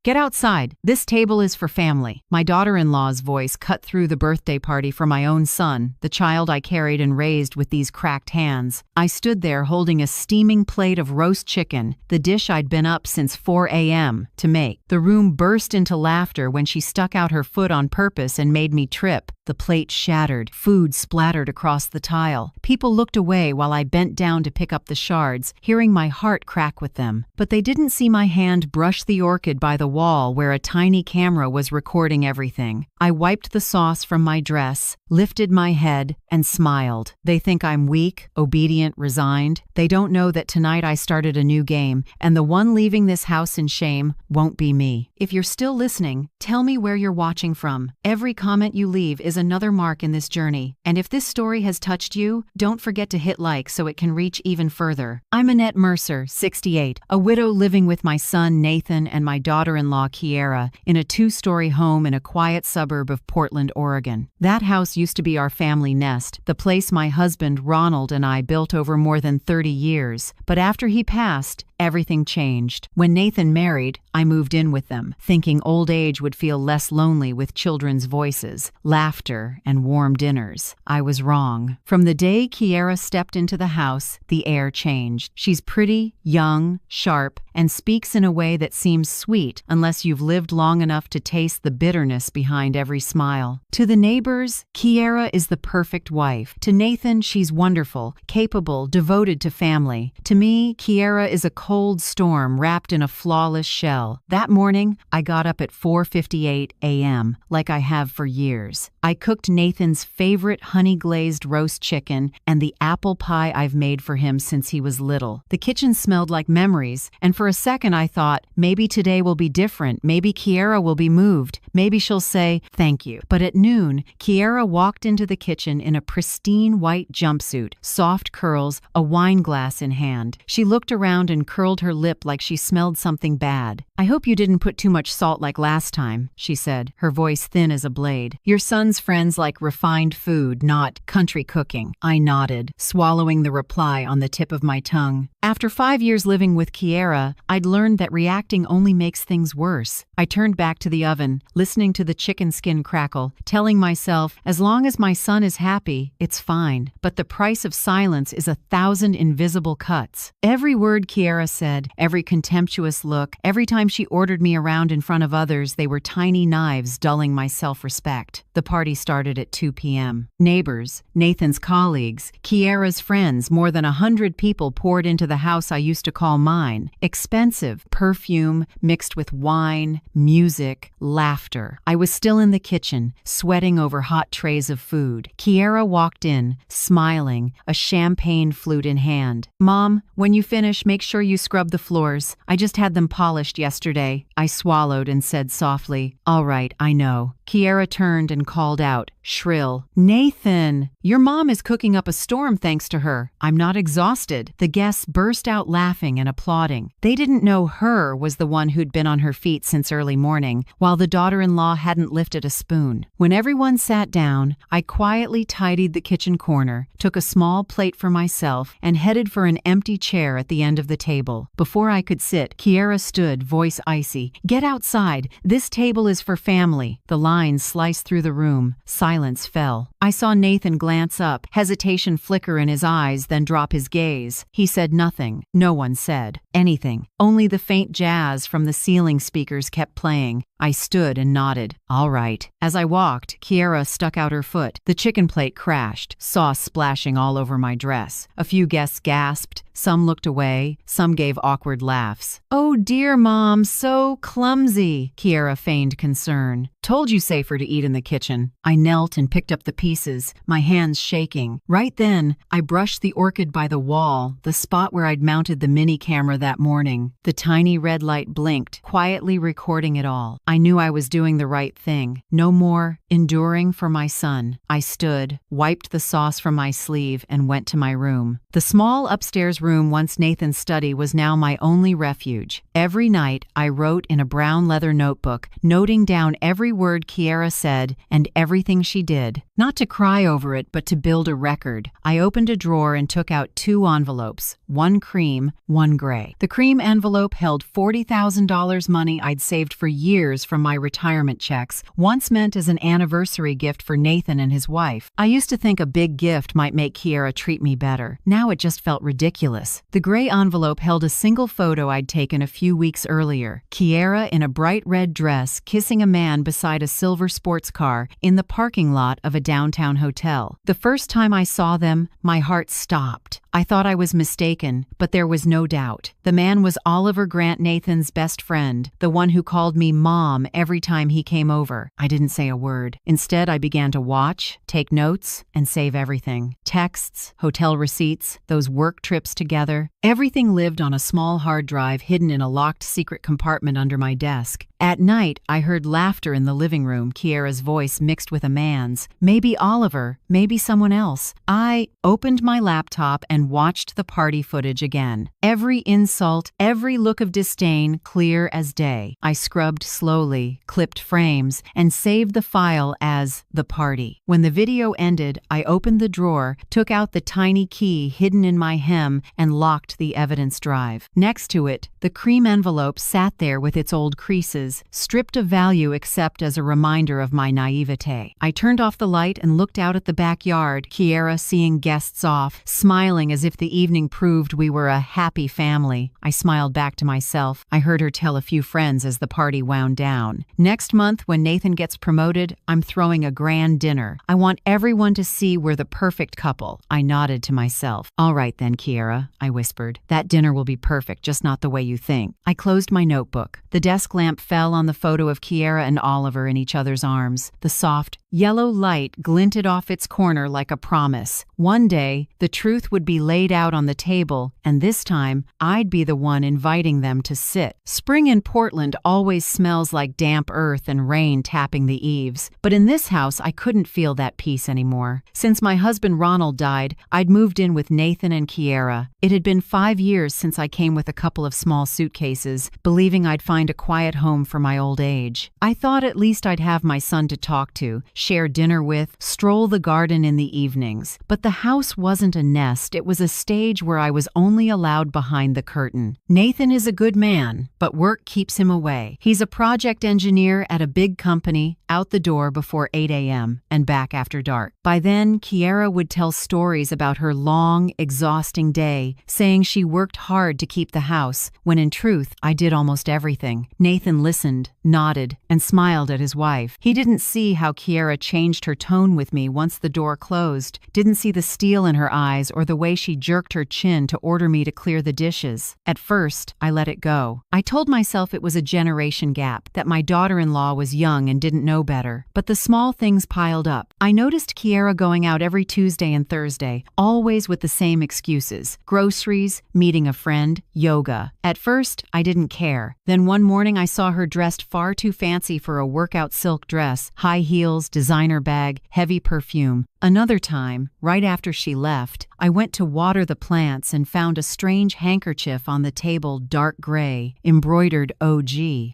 Get outside. This table is for family." My daughter-in-law's voice cut through the birthday party for my own son, the child I carried and raised with these cracked hands. I stood there holding a steaming plate of roast chicken, the dish I'd been up since 4 a.m. to make. The room burst into laughter when she stuck out her foot on purpose and made me trip. The plate shattered. Food splattered across the tile. People looked away while I bent down to pick up the shards, hearing my heart crack with them. But they didn't see my hand brush the orchid by the wall where a tiny camera was recording everything. I wiped the sauce from my dress, lifted my head, and smiled. They think I'm weak, obedient, resigned. They don't know that tonight I started a new game, and the one leaving this house in shame won't be me. If you're still listening, tell me where you're watching from. Every comment you leave is another mark in this journey. And if this story has touched you, don't forget to hit like so it can reach even further. I'm Annette Mercer, 68, a widow living with my son Nathan and my daughter-in-law Kiera in a 2-story home in a quiet suburb of Portland, Oregon. That house used to be our family nest, the place my husband Ronald and I built over more than 30 years. But after he passed, everything changed. When Nathan married, I moved in with them, thinking old age would feel less lonely with children's voices, laughter, and warm dinners. I was wrong. From the day Kiera stepped into the house, the air changed. She's pretty, young, sharp, and speaks in a way that seems sweet unless you've lived long enough to taste the bitterness behind every smile. To the neighbors, Kiera is the perfect wife. To Nathan, she's wonderful, capable, devoted to family. To me, Kiera is a cold storm wrapped in a flawless shell. That morning, I got up at 4:58 a.m., like I have for years. I cooked Nathan's favorite honey-glazed roast chicken and the apple pie I've made for him since he was little. The kitchen smelled like memories, and for a second I thought, maybe today will be different. Maybe Kiera will be moved. Maybe she'll say, thank you. But at noon, Kiera walked into the kitchen in a pristine white jumpsuit, soft curls, a wine glass in hand. She looked around and curled her lip like she smelled something bad. "I hope you didn't put too much salt like last time," she said, her voice thin as a blade. "Your son's friends like refined food, not country cooking." I nodded, swallowing the reply on the tip of my tongue. After 5 years living with Kiera, I'd learned that reacting only makes things worse. I turned back to the oven, listening to the chicken skin crackle, telling myself, as long as my son is happy, it's fine. But the price of silence is 1,000 invisible cuts. Every word Kiera said, every contemptuous look, every time she ordered me around in front of others, they were tiny knives dulling my self-respect. The party started at 2 p.m. Neighbors, Nathan's colleagues, Kiera's friends, more than 100 people poured into the house I used to call mine. Expensive perfume mixed with wine, music, laughter. I was still in the kitchen, sweating over hot trays of food. Kiera walked in, smiling, a champagne flute in hand. "Mom, when you finish, make sure you scrub the floors. I just had them polished yesterday." I swallowed and said softly, "All right, I know." Kiera turned and called out, shrill, "Nathan, your mom is cooking up a storm thanks to her." I'm not exhausted. The guests burst out laughing and applauding. They didn't know her was the one who'd been on her feet since early morning, while the daughter-in-law hadn't lifted a spoon. When everyone sat down, I quietly tidied the kitchen corner, took a small plate for myself, and headed for an empty chair at the end of the table. Before I could sit, Kiera stood, voice icy. "Get outside. This table is for family." The lines sliced through the room. Silence fell. I saw Nathan glance up, hesitation flicker in his eyes, then drop his gaze. He said nothing. No one said anything. Only the faint jazz from the ceiling speakers kept playing. I stood and nodded. All right. As I walked, Kiera stuck out her foot. The chicken plate crashed, sauce splashing all over my dress. A few guests gasped. Some looked away. Some gave awkward laughs. "Oh dear, Mom, so clumsy," Kiera feigned concern. "Told you safer to eat in the kitchen." I knelt and picked up the pieces, my hands shaking. Right then, I brushed the orchid by the wall, the spot where I'd mounted the mini camera that morning. The tiny red light blinked, quietly recording it all. I knew I was doing the right thing. No more enduring for my son. I stood, wiped the sauce from my sleeve, and went to my room. The small upstairs room once Nathan's study was now my only refuge. Every night, I wrote in a brown leather notebook, noting down every word Kiera said and everything she did. Not to to cry over it, but to build a record. I opened a drawer and took out 2 envelopes, one cream, one gray. The cream envelope held $40,000 money I'd saved for years from my retirement checks, once meant as an anniversary gift for Nathan and his wife. I used to think a big gift might make Kiera treat me better. Now it just felt ridiculous. The gray envelope held a single photo I'd taken a few weeks earlier. Kiera in a bright red dress kissing a man beside a silver sports car in the parking lot of a downtown hotel. The first time I saw them, my heart stopped. I thought I was mistaken, but there was no doubt. The man was Oliver Grant, Nathan's best friend, the one who called me Mom every time he came over. I didn't say a word. Instead, I began to watch, take notes, and save everything. Texts, hotel receipts, those work trips together. Everything lived on a small hard drive hidden in a locked secret compartment under my desk. At night, I heard laughter in the living room, Kiera's voice mixed with a man's. Maybe Oliver, maybe someone else. I opened my laptop and watched the party footage again. Every insult, every look of disdain clear as day. I scrubbed slowly, clipped frames, and saved the file as the party. When the video ended, I opened the drawer, took out the tiny key hidden in my hem, and locked the evidence drive. Next to it, the cream envelope sat there with its old creases, stripped of value except as a reminder of my naivete. I turned off the light and looked out at the backyard, Kiera seeing guests off, smiling as if the evening proved we were a happy family. I smiled back to myself. I heard her tell a few friends as the party wound down. Next month, when Nathan gets promoted, I'm throwing a grand dinner. I want everyone to see we're the perfect couple. I nodded to myself. All right then, Kiera, I whispered. That dinner will be perfect, just not the way you think. I closed my notebook. The desk lamp fell on the photo of Kiera and Oliver in each other's arms. The soft, yellow light glinted off its corner like a promise. One day, the truth would be laid out on the table, and this time, I'd be the one inviting them to sit. Spring in Portland always smells like damp earth and rain tapping the eaves, but in this house, I couldn't feel that peace anymore. Since my husband Ronald died, I'd moved in with Nathan and Kiera. It had been 5 years since I came with a couple of small suitcases, believing I'd find a quiet home for my old age. I thought at least I'd have my son to talk to, share dinner with, stroll the garden in the evenings. But the house wasn't a nest, it was a stage where I was only allowed behind the curtain. Nathan is a good man, but work keeps him away. He's a project engineer at a big company, out the door before 8 a.m. and back after dark. By then, Kiera would tell stories about her long, exhausting day, saying she worked hard to keep the house, when in truth, I did almost everything. Nathan listened, nodded, and smiled at his wife. He didn't see how Kiera changed her tone with me once the door closed, didn't see the steel in her eyes or the way she jerked her chin to order me to clear the dishes. At first, I let it go. I told myself it was a generation gap, that my daughter-in-law was young and didn't know better. But the small things piled up. I noticed Kiera going out every Tuesday and Thursday, always with the same excuses: groceries, meeting a friend, yoga. At first, I didn't care. Then one morning I saw her dressed far too fancy for a workout silk dress, high heels, designer bag, heavy perfume. Another time, right after she left, I went to water the plants and found a strange handkerchief on the table, dark gray, embroidered OG.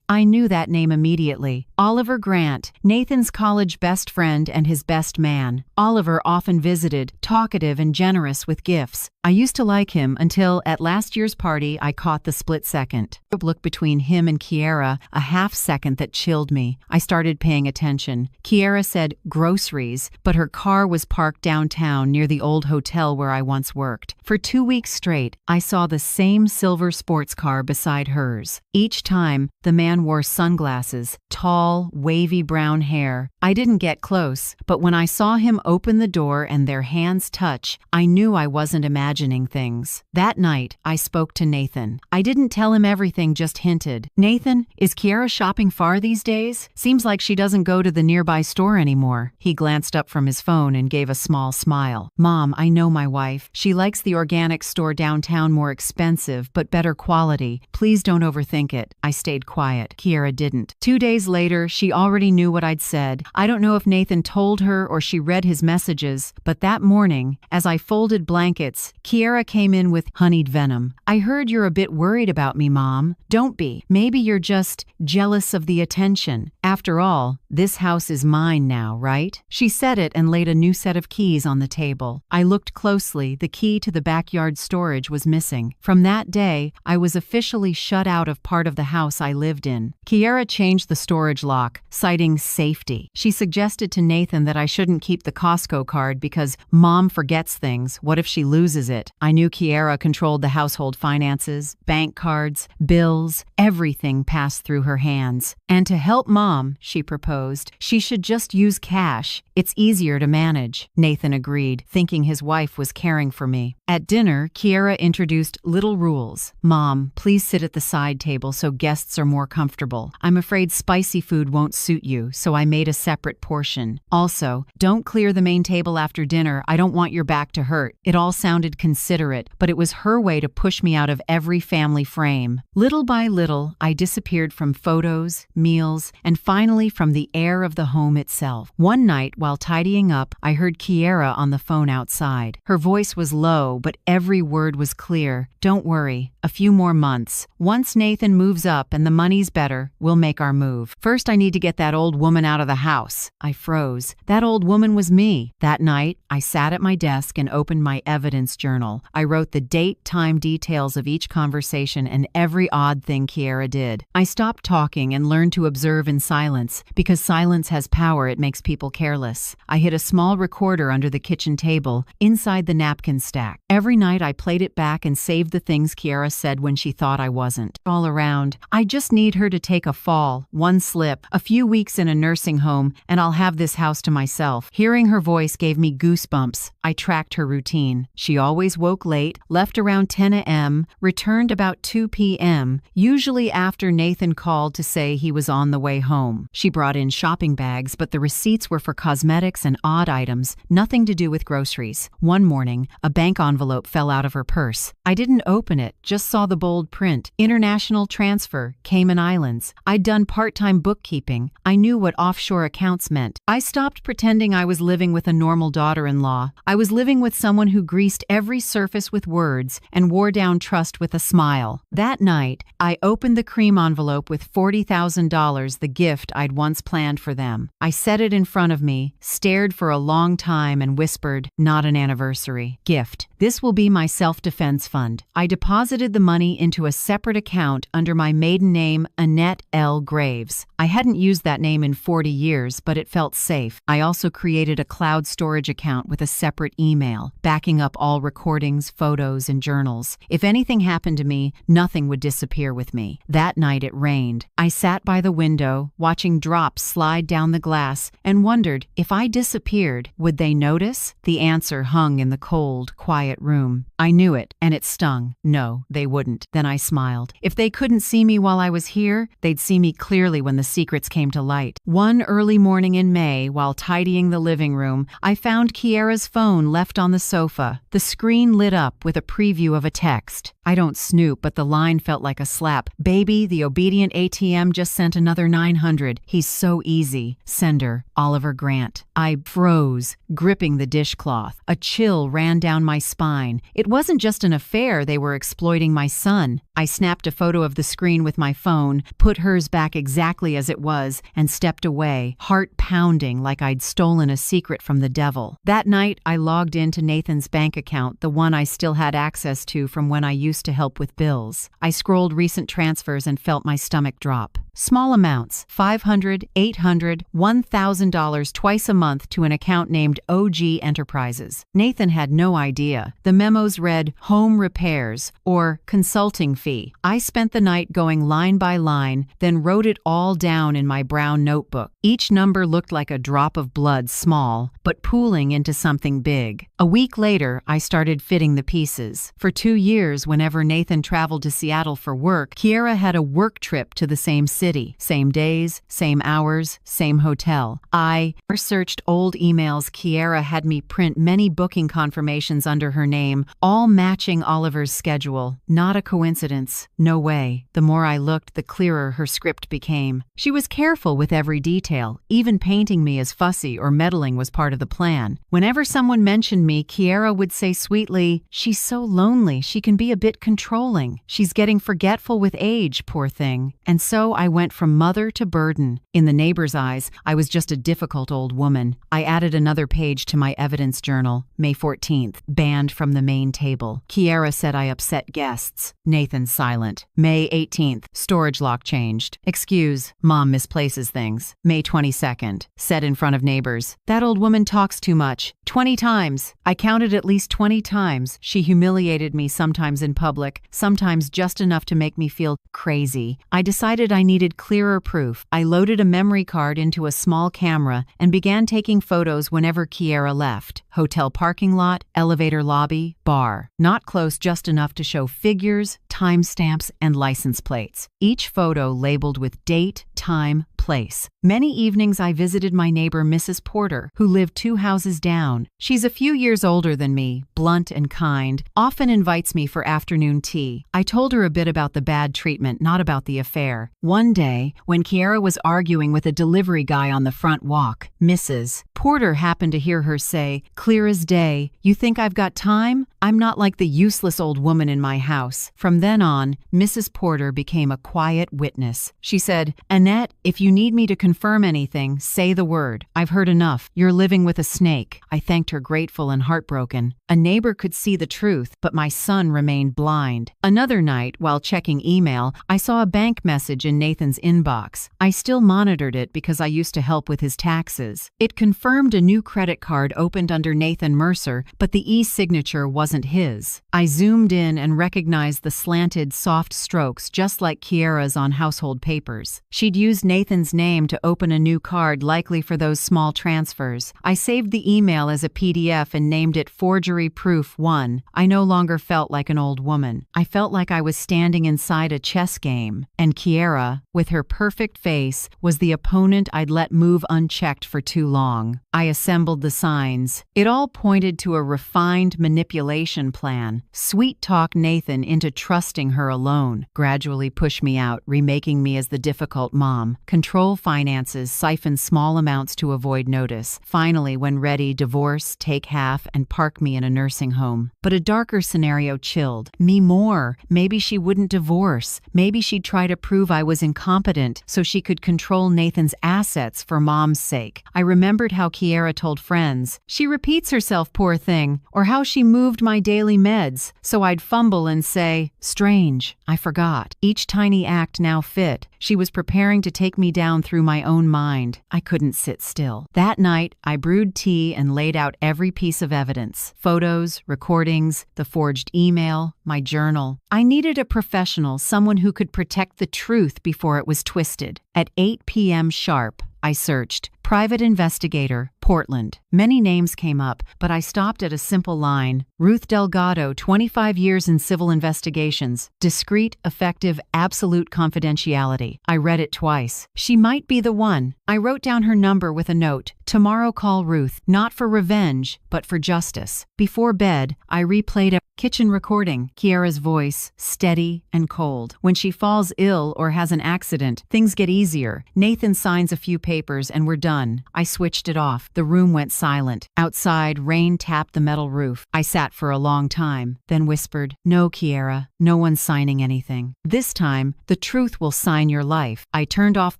I knew that name immediately. Oliver Grant, Nathan's college best friend and his best man. Oliver often visited, talkative and generous with gifts. I used to like him until, at last year's party, I caught the split second. A look between him and Kiera, a half second that chilled me. I started paying attention. Kiera said groceries, but her car was parked downtown near the old hotel where I once worked. For 2 weeks straight, I saw the same silver sports car beside hers. Each time, the man wore sunglasses, tall, wavy brown hair. I didn't get close, but when I saw him open the door and their hands touch, I knew I wasn't imagining things. That night, I spoke to Nathan. I didn't tell him everything, just hinted. "Nathan, is Kiera shopping far these days? Seems like she doesn't go to the nearby store anymore." He glanced up from his phone and gave a small smile. "Mom, I know my wife wife. She likes the organic store downtown, more expensive, but better quality. Please don't overthink it." I stayed quiet. Kiera didn't. 2 days later, she already knew what I'd said. I don't know if Nathan told her or she read his messages, but that morning, as I folded blankets, Kiera came in with honeyed venom. "I heard you're a bit worried about me, Mom." "Don't be. Maybe you're just jealous of the attention. After all, this house is mine now, right?" She said it and laid a new set of keys on the table. I looked closely. The key to the backyard storage was missing. From that day, I was officially shut out of part of the house I lived in. Kiera changed the storage lock, citing safety. She suggested to Nathan that I shouldn't keep the Costco card because Mom forgets things. What if she loses it? I knew Kiera controlled the household finances, bank cards, bills, everything passed through her hands. And to help Mom, she proposed, she should just use cash. It's easier to manage. Nathan agreed, thinking his wife was caring for me. At dinner, Kiera introduced little rules. "Mom, please sit at the side table so guests are more comfortable. I'm afraid spicy food won't suit you, so I made a separate portion. Also, don't clear the main table after dinner. I don't want your back to hurt." It all sounded considerate, but it was her way to push me out of every family frame. Little by little, I disappeared from photos, meals, and finally from the air of the home itself. One night, while tidying up, I heard Kiera on the phone outside. Her voice was low, but every word was clear. "Don't worry, a few more months. Once Nathan moves up and the money's better, we'll make our move. First, I need to get that old woman out of the house." I froze. That old woman was me. That night, I sat at my desk and opened my evidence journal. I wrote the date, time, details of each conversation and every odd thing Kiera did. I stopped talking and learned to observe in silence. Because silence has power, it makes people careless. I hid a small recorder under the kitchen table, inside the napkin stack. Every night I played it back and saved the things Kiera said when she thought I wasn't. All around, "I just need her to take a fall, one slip, a few weeks in a nursing home, and I'll have this house to myself." Hearing her voice gave me goosebumps. I tracked her routine. She always woke late, left around 10 a.m., returned about 2 p.m., usually after Nathan called to say he was on the way home. She brought in shopping bags, but the receipts were for cosmetics and odd items, nothing to do with groceries. One morning, a bank envelope fell out of her purse. I didn't open it, just saw the bold print. "International transfer, Cayman Islands." I'd done part-time bookkeeping. I knew what offshore accounts meant. I stopped pretending I was living with a normal daughter-in-law. I was living with someone who greased every surface with words and wore down trust with a smile. That night, I opened the cream envelope with $40,000, the gift I'd once planned for them. I set it in front of me, stared for a long time and whispered, "Not an anniversary. Gift. This will be my self-defense fund." I deposited the money into a separate account under my maiden name, Annette L. Graves. I hadn't used that name in 40 years, but it felt safe. I also created a cloud storage account with a separate email, backing up all recordings, photos, and journals. If anything happened to me, nothing would disappear with me. That night it rained. I sat by the window, watching drops slide down the glass, and wondered, if I disappeared, would they notice? The answer hung in the cold, quiet room. I knew it, and it stung. No, they wouldn't. Then I smiled. If they couldn't see me while I was here, they'd see me clearly when the secrets came to light. One early morning in May, while tidying the living room, I found Kiera's phone left on the sofa. The screen lit up with a preview of a text. I don't snoop, but the line felt like a slap. "Baby, the obedient ATM just sent another 900. He's so easy. Sender, Oliver Grant." I froze, gripping the dishcloth. A chill ran down my spine. It wasn't just an affair, they were exploiting my son. I snapped a photo of the screen with my phone, put hers back exactly as it was, and stepped away, heart pounding like I'd stolen a secret from the devil. That night, I logged into Nathan's bank account, the one I still had access to from when I used to help with bills. I scrolled recent transfers and felt my stomach drop. Small amounts, $500, $800, $1,000 twice a month to an account named OG Enterprises. Nathan had no idea. The memos read home repairs or consulting fee. I spent the night going line by line, then wrote it all down in my brown notebook. Each number looked like a drop of blood, small, but pooling into something big. A week later, I started fitting the pieces. For 2 years, whenever Nathan traveled to Seattle for work, Kiera had a work trip to the same city, same days, same hours, same hotel. I searched old emails. Kiera had me print many booking confirmations under her name, all matching Oliver's schedule. Not a coincidence. No way. The more I looked, the clearer her script became. She was careful with every detail, even painting me as fussy or meddling was part of the plan. Whenever someone mentioned me, Kiera would say sweetly, "She's so lonely, she can be a bit controlling. She's getting forgetful with age, poor thing." And so I went from mother to burden. In the neighbor's eyes, I was just a difficult old woman. I added another page to my evidence journal. May 14th, banned from the main table. Kiera said I upset guests. Nathan silent. May 18th, storage lock changed. Excuse, mom misplaces things. May 22nd, said in front of neighbors, "That old woman talks too much." 20 times. I counted at least 20 times. She humiliated me sometimes in public, sometimes just enough to make me feel crazy. I decided I needed clearer proof. I loaded a memory card into a small camera and began taking photos whenever Kiera left. Hotel parking lot, elevator lobby, bar. Not close, just enough to show figures, timestamps, and license plates. Each photo labeled with date, time, place. Many evenings I visited my neighbor Mrs. Porter, who lived 2 houses down. She's a few years older than me, blunt and kind, often invites me for afternoon tea. I told her a bit about the bad treatment, not about the affair. One day, when Kiera was arguing with a delivery guy on the front walk, Mrs. Porter happened to hear her say, clear as day, "You think I've got time? I'm not like the useless old woman in my house." From then on, Mrs. Porter became a quiet witness. She said, "Annette, if you need me to confirm anything, say the word. I've heard enough. You're living with a snake." I thanked her, grateful and heartbroken. A neighbor could see the truth, but my son remained blind. Another night, while checking email, I saw a bank message in Nathan's inbox. I still monitored it because I used to help with his taxes. It confirmed a new credit card opened under Nathan Mercer, but the e-signature wasn't his. I zoomed in and recognized the slanted, soft strokes just like Kiera's on household papers. She'd used Nathan's name to open a new card, likely for those small transfers. I saved the email as a PDF and named it Forgery Proof 1. I no longer felt like an old woman. I felt like I was standing inside a chess game, and Kiera, with her perfect face, was the opponent I'd let move unchecked for too long. I assembled the signs. It all pointed to a refined manipulation plan. Sweet-talk Nathan into trusting her alone. Gradually push me out, remaking me as the difficult mom. Control finances, siphon small amounts to avoid notice. Finally, when ready, divorce, take half, and park me in a nursing home. But a darker scenario chilled me more. Maybe she wouldn't divorce. Maybe she'd try to prove I was incompetent so she could control Nathan's assets for mom's sake. I remembered how Kiera told friends, "She repeats herself, poor thing," or how she moved my daily meds, so I'd fumble and say, "Strange, I forgot." Each tiny act now fit. She was preparing to take me down through my own mind. I couldn't sit still. That night, I brewed tea and laid out every piece of evidence. Photos, recordings, the forged email, my journal. I needed a professional, someone who could protect the truth before it was twisted. At 8 p.m. sharp, I searched. Private investigator, Portland. Many names came up, but I stopped at a simple line. Ruth Delgado, 25 years in civil investigations. Discreet, effective, absolute confidentiality. I read it twice. She might be the one. I wrote down her number with a note. Tomorrow call Ruth, not for revenge, but for justice. Before bed, I replayed a kitchen recording. Kiera's voice, steady and cold. When she falls ill or has an accident, things get easier. Nathan signs a few papers and we're done. I switched it off. The room went silent. Outside, rain tapped the metal roof. I sat for a long time, then whispered, "No, Kiera, no one's signing anything. This time, the truth will sign your life." I turned off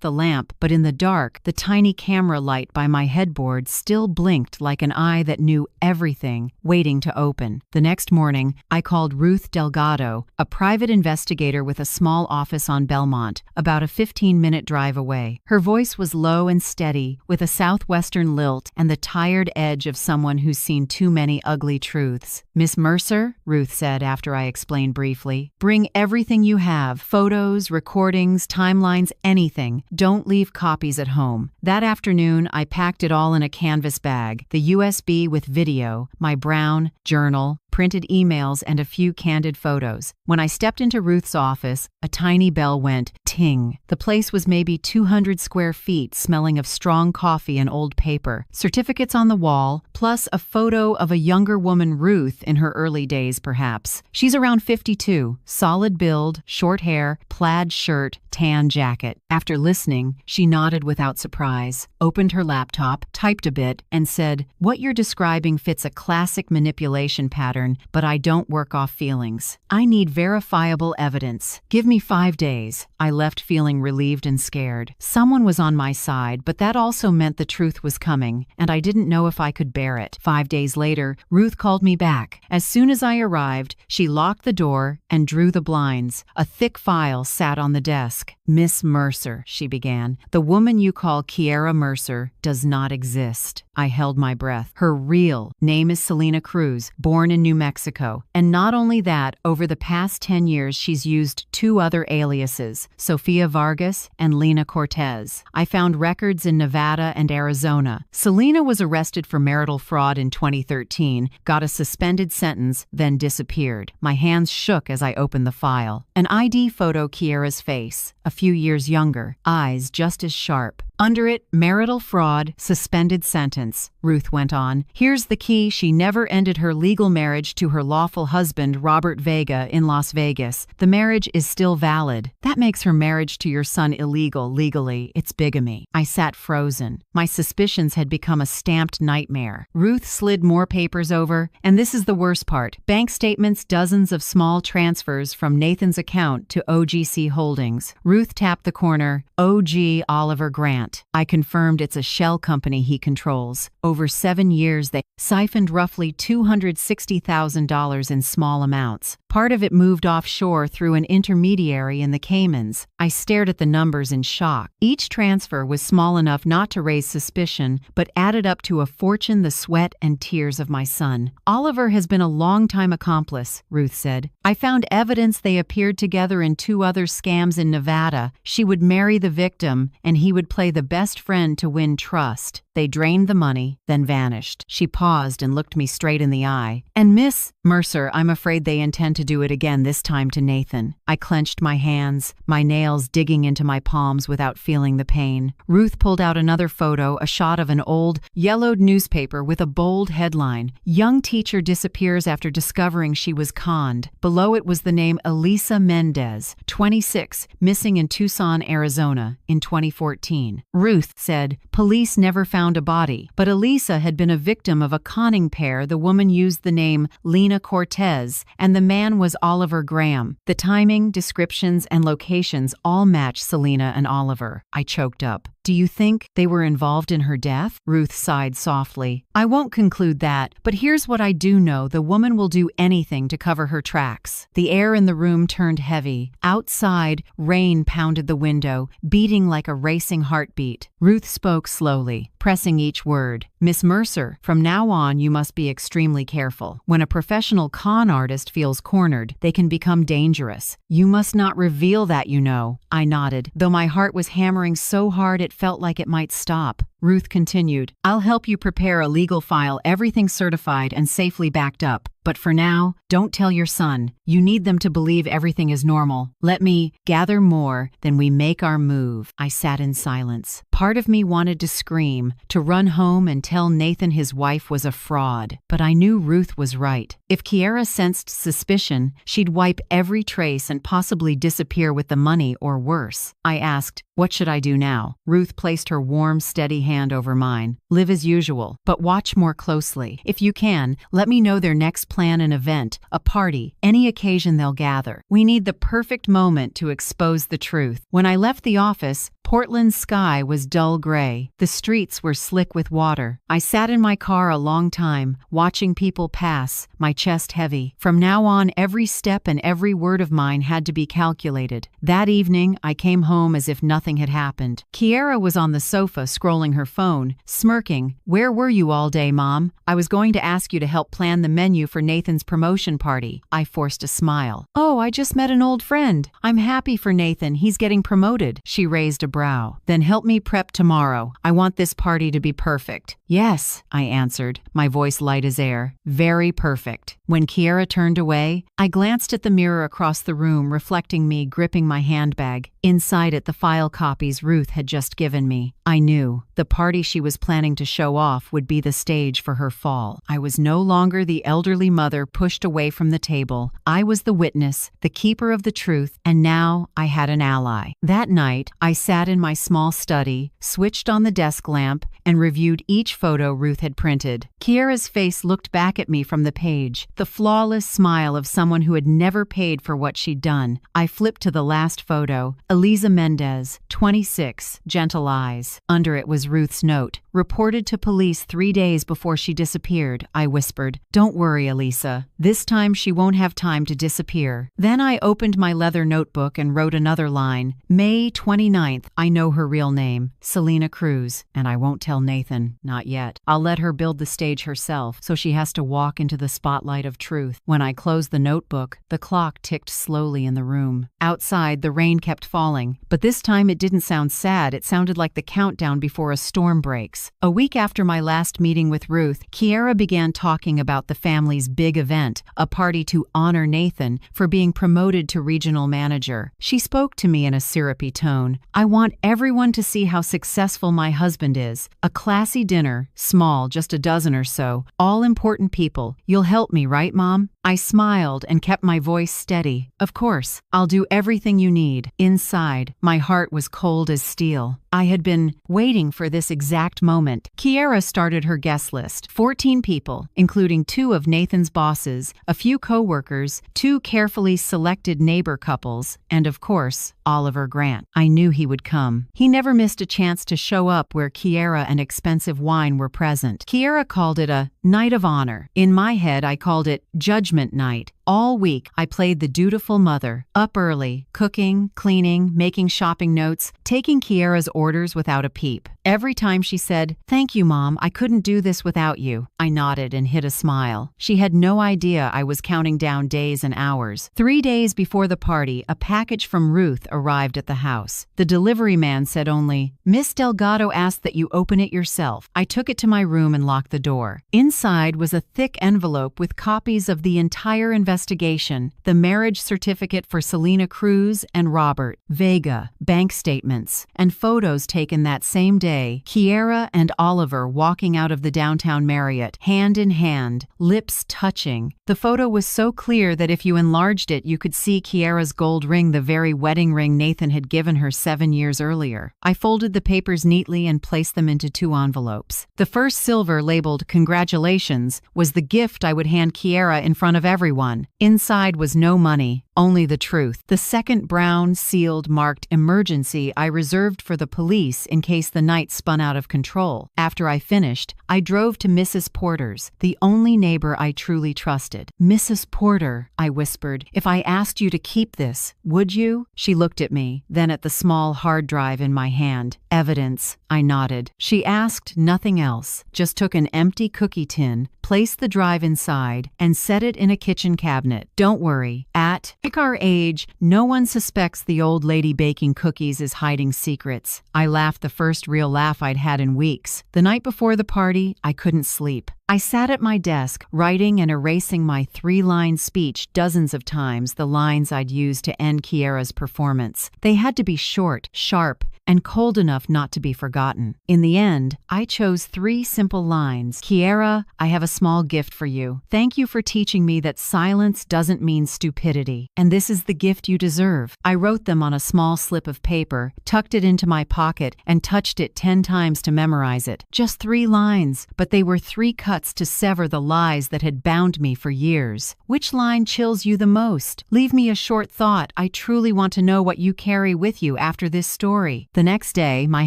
the lamp, but in the dark, the tiny camera light by my headboard still blinked like an eye that knew everything, waiting to open. The next morning, I called Ruth Delgado, a private investigator with a small office on Belmont, about a 15-minute drive away. Her voice was low and steady, with a southwestern lilt and the tired edge of someone who's seen too many ugly truths. "Miss Mercer," Ruth said after I explained briefly, "bring everything you have, photos, recordings, timelines, anything. Don't leave copies at home. That afternoon, I packed it all in a canvas bag, the USB with video, my brown journal, printed emails, and a few candid photos. When I stepped into Ruth's office, a tiny bell went ting. The place was maybe 200 square feet, smelling of strong coffee and old paper, certificates on the wall, plus a photo of a younger woman, Ruth, in her early days perhaps. She's around 52, solid build, short hair, plaid shirt, tan jacket. After listening, she nodded without surprise, opened her laptop, typed a bit, and said, "What you're describing fits a classic manipulation pattern, but I don't work off feelings. I need verifiable evidence. Give me 5 days." I left feeling relieved and scared. Someone was on my side, but that also meant the truth was coming, and I didn't know if I could bear it. 5 days later, Ruth called me back. As soon as I arrived, she locked the door and drew the blinds. A thick file sat on the desk. "Miss Mercer," she began, "the woman you call Kiera Mercer does not exist." I held my breath. Her real name is Selena Cruz, born in New Mexico. And not only that, over the past 10 years she's used 2 other aliases, Sofia Vargas and Lena Cortez. I found records in Nevada and Arizona. Selena was arrested for marital fraud in 2013, got a suspended sentence, then disappeared. My hands shook as I opened the file. An ID photo, Kiera's face, a few years younger, eyes just as sharp. Under it, marital fraud, suspended sentence. Ruth went on. Here's the key: she never ended her legal marriage to her lawful husband, Robert Vega, in Las Vegas. The marriage is still valid. That makes her marriage to your son illegal legally. It's bigamy. I sat frozen. My suspicions had become a stamped nightmare. Ruth slid more papers over, and this is the worst part. Bank statements, dozens of small transfers from Nathan's account to OGC Holdings. Ruth tapped the corner. OG Oliver Grant. I confirmed it's a shell company he controls. Over 7 years, they siphoned roughly $260,000 in small amounts. Part of it moved offshore through an intermediary in the Caymans. I stared at the numbers in shock. Each transfer was small enough not to raise suspicion, but added up to a fortune, the sweat and tears of my son. Oliver has been a long-time accomplice, Ruth said. I found evidence they appeared together in 2 other scams in Nevada. She would marry the victim, and he would play the best friend to win trust. They drained the money, then vanished. She paused and looked me straight in the eye. "And Miss Mercer, I'm afraid they intend to do it again, this time to Nathan." I clenched my hands, my nails digging into my palms without feeling the pain. Ruth pulled out another photo, a shot of an old, yellowed newspaper with a bold headline. "Young teacher disappears after discovering she was conned." Below it was the name Elisa Mendez, 26, missing in Tucson, Arizona, in 2014. Ruth said, "Police never found a body, but Elisa had been a victim of a conning pair. The woman used the name Lena Cortez, and the man was Oliver Graham. The timing, descriptions, and locations all match Selena and Oliver." I choked up. "Do you think they were involved in her death?" Ruth sighed softly. "I won't conclude that, but here's what I do know. The woman will do anything to cover her tracks." The air in the room turned heavy. Outside, rain pounded the window, beating like a racing heartbeat. Ruth spoke slowly, pressing each word. "Miss Mercer, from now on you must be extremely careful. When a professional con artist feels cornered, they can become dangerous. You must not reveal that, you know." I nodded, though my heart was hammering so hard it felt like it might stop. Ruth continued, "I'll help you prepare a legal file, everything certified and safely backed up. But for now, don't tell your son. You need them to believe everything is normal. Let me gather more, then we make our move." I sat in silence. Part of me wanted to scream, to run home and tell Nathan his wife was a fraud. But I knew Ruth was right. If Kiera sensed suspicion, she'd wipe every trace and possibly disappear with the money or worse. I asked, "What should I do now?" Ruth placed her warm, steady hand over mine. "Live as usual, but watch more closely. If you can, let me know their next plan, an event, a party, any occasion they'll gather. We need the perfect moment to expose the truth." When I left the office, Portland's sky was dull gray. The streets were slick with water. I sat in my car a long time, watching people pass, my chest heavy. From now on, every step and every word of mine had to be calculated. That evening, I came home as if nothing had happened. Kiera was on the sofa scrolling her phone, smirking. "Where were you all day, Mom? I was going to ask you to help plan the menu for Nathan's promotion party." I forced a smile. "Oh, I just met an old friend. I'm happy for Nathan. He's getting promoted." She raised a brow. Then help me prep tomorrow. I want this party to be perfect. Yes, I answered, my voice light as air. Very perfect. When Kiera turned away, I glanced at the mirror across the room, reflecting me gripping my handbag. Inside it, the file copies Ruth had just given me. I knew the party she was planning to show off would be the stage for her fall. I was no longer the elderly mother pushed away from the table. I was the witness, the keeper of the truth, and now I had an ally. That night, I sat in my small study, switched on the desk lamp, and reviewed each photo Ruth had printed. Kiera's face looked back at me from the page, the flawless smile of someone who had never paid for what she'd done. I flipped to the last photo, Eliza Mendez, 26, gentle eyes. Under it was Ruth's note. Reported to police 3 days before she disappeared, I whispered. Don't worry, Elisa. This time she won't have time to disappear. Then I opened my leather notebook and wrote another line. May 29th, I know her real name, Selena Cruz, and I won't tell Nathan, not yet. I'll let her build the stage herself, so she has to walk into the spotlight of truth. When I closed the notebook, the clock ticked slowly in the room. Outside, the rain kept falling, but this time it didn't sound sad. It sounded like the countdown before a storm breaks. A week after my last meeting with Ruth, Kiera began talking about the family's big event, a party to honor Nathan for being promoted to regional manager. She spoke to me in a syrupy tone. I want everyone to see how successful my husband is. A classy dinner, small, just a dozen or so, all important people. You'll help me, right, Mom? I smiled and kept my voice steady. Of course, I'll do everything you need. Inside, my heart was cold as steel. I had been waiting for this exact moment. Kiera started her guest list. 14 people, including 2 of Nathan's bosses, a few co-workers, 2 carefully selected neighbor couples, and of course, Oliver Grant. I knew he would come. He never missed a chance to show up where Kiera and expensive wine were present. Kiera called it a night of honor. In my head, I called it judgment night. All week, I played the dutiful mother, up early, cooking, cleaning, making shopping notes, taking Kiera's orders without a peep. Every time she said, "Thank you, Mom, I couldn't do this without you," I nodded and hid a smile. She had no idea I was counting down days and hours. 3 days before the party, a package from Ruth arrived at the house. The delivery man said only, "Miss Delgado asked that you open it yourself." I took it to my room and locked the door. Inside was a thick envelope with copies of the entire investigation, the marriage certificate for Selena Cruz and Robert Vega, bank statements, and photos taken that same day, Kiera and Oliver walking out of the downtown Marriott, hand in hand, lips touching. The photo was so clear that if you enlarged it, you could see Kiera's gold ring, the very wedding ring Nathan had given her 7 years earlier. I folded the papers neatly and placed them into 2 envelopes. The first silver, labeled "Congratulations," was the gift I would hand Kiera in front of everyone. Inside was no money, only the truth. The second, brown, sealed, marked "Emergency," I reserved for the police in case the night spun out of control. After I finished, I drove to Mrs. Porter's, the only neighbor I truly trusted. "Mrs. Porter," I whispered, "if I asked you to keep this, would you?" She looked at me, then at the small hard drive in my hand. "Evidence," I nodded. She asked nothing else, just took an empty cookie tin, placed the drive inside, and set it in a kitchen cabinet. Don't worry, at our age, no one suspects the old lady baking cookies is hiding secrets. I laughed, the first real laugh I'd had in weeks. The night before the party, I couldn't sleep. I sat at my desk, writing and erasing my 3-line speech dozens of times, the lines I'd used to end Kiera's performance. They had to be short, sharp, and cold enough not to be forgotten. In the end, I chose 3 simple lines. "Kiera, I have a small gift for you. Thank you for teaching me that silence doesn't mean stupidity, and this is the gift you deserve." I wrote them on a small slip of paper, tucked it into my pocket, and touched it 10 times to memorize it. Just 3 lines, but they were 3 cuts to sever the lies that had bound me for years. Which line chills you the most? Leave me a short thought. I truly want to know what you carry with you after this story. The next day, my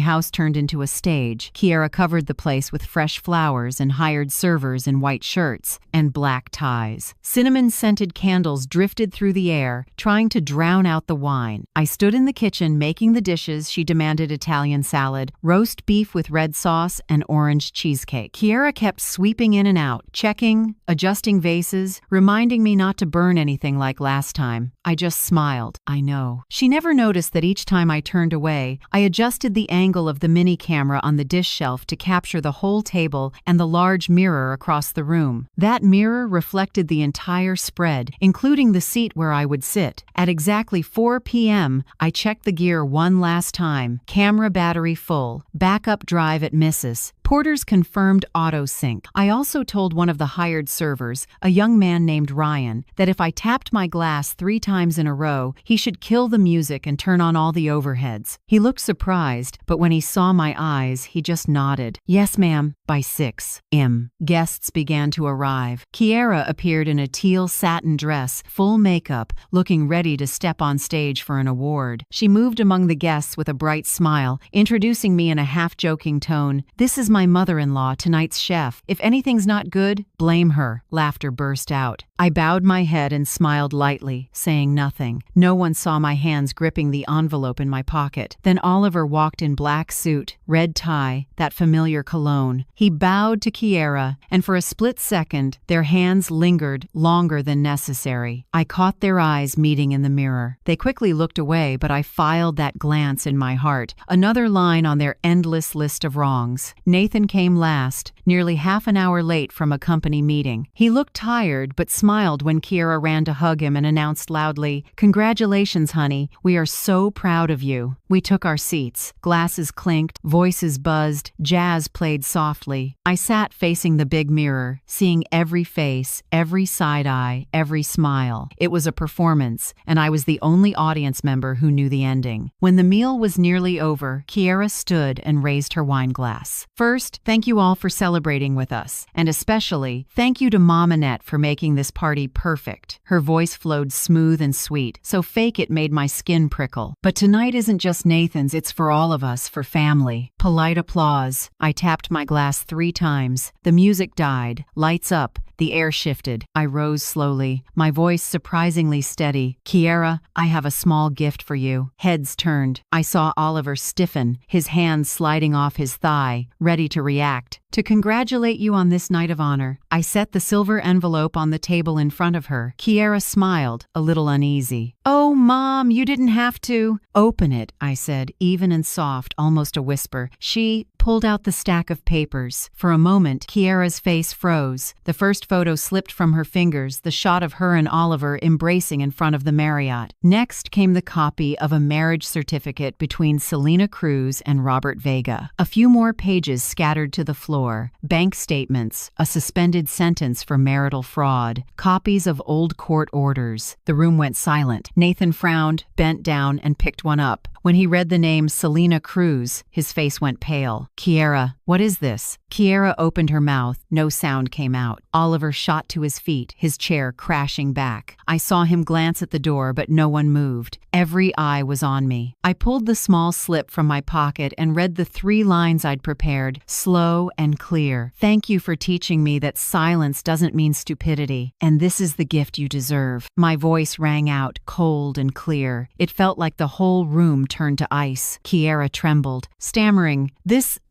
house turned into a stage. Kiera covered the place with fresh flowers and hired servers in white shirts and black ties. Cinnamon-scented candles drifted through the air, trying to drown out the wine. I stood in the kitchen making the dishes she demanded: Italian salad, roast beef with red sauce, and orange cheesecake. Kiera kept sweeping in and out, checking, adjusting vases, reminding me not to burn anything like last time. I just smiled. I know. She never noticed that each time I turned away, I adjusted the angle of the mini camera on the dish shelf to capture the whole table and the large mirror across the room. That mirror reflected the entire spread, including the seat where I would sit. At exactly 4 p.m., I checked the gear one last time. Camera battery full. Backup drive at Mrs. Porter's confirmed auto sync. I also told one of the hired servers, a young man named Ryan, that if I tapped my glass 3 times in a row, he should kill the music and turn on all the overheads. He looked surprised, but when he saw my eyes, he just nodded. Yes, ma'am. By 6 m. Guests began to arrive. Kiera appeared in a teal satin dress, full makeup, looking ready to step on stage for an award. She moved among the guests with a bright smile, introducing me in a half-joking tone. This is my mother-in-law, tonight's chef. If anything's not good, blame her. Laughter burst out. I bowed my head and smiled lightly, saying nothing. No one saw my hands gripping the envelope in my pocket. Then Oliver walked in black suit, red tie, that familiar cologne. He bowed to Kiera, and for a split second, their hands lingered longer than necessary. I caught their eyes meeting in the mirror. They quickly looked away, but I filed that glance in my heart. Another line on their endless list of wrongs. Nathan came last, nearly half an hour late from a company meeting. He looked tired, but smiled when Kiera ran to hug him and announced loudly, "Congratulations, honey. We are so proud of you." We took our seats. Glasses clinked, voices buzzed, jazz played softly. I sat facing the big mirror, seeing every face, every side eye, every smile. It was a performance, and I was the only audience member who knew the ending. When the meal was nearly over, Kiera stood and raised her wine glass. First, thank you all for celebrating with us, and especially, thank you to Mom Annette for making this party perfect. Her voice flowed smooth and sweet, so fake it made my skin prickle. But tonight isn't just Nathan's, it's for all of us, for family. Polite applause. I tapped my glass 3 times. The music died. Lights up. The air shifted. I rose slowly, my voice surprisingly steady. "Kiera, I have a small gift for you." Heads turned. I saw Oliver stiffen, his hands sliding off his thigh, ready to react. "To congratulate you on this night of honor." I set the silver envelope on the table in front of her. Kiera smiled, a little uneasy. "Oh, Mom, you didn't have to." "Open it," I said, even and soft, almost a whisper. She pulled out the stack of papers. For a moment, Kiera's face froze. The first photo slipped from her fingers, the shot of her and Oliver embracing in front of the Marriott. Next came the copy of a marriage certificate between Selena Cruz and Robert Vega. A few more pages scattered to the floor. Bank statements, a suspended sentence for marital fraud, copies of old court orders. The room went silent. Nathan frowned, bent down, and picked one up. When he read the name Selena Cruz, his face went pale. "Kiera, what is this?" Kiera opened her mouth. No sound came out. Oliver shot to his feet, his chair crashing back. I saw him glance at the door, but no one moved. Every eye was on me. I pulled the small slip from my pocket and read the 3 lines I'd prepared, slow and clear. "Thank you for teaching me that silence doesn't mean stupidity, and this is the gift you deserve." My voice rang out, cold and clear. It felt like the whole room turned to ice. Kiera trembled, stammering,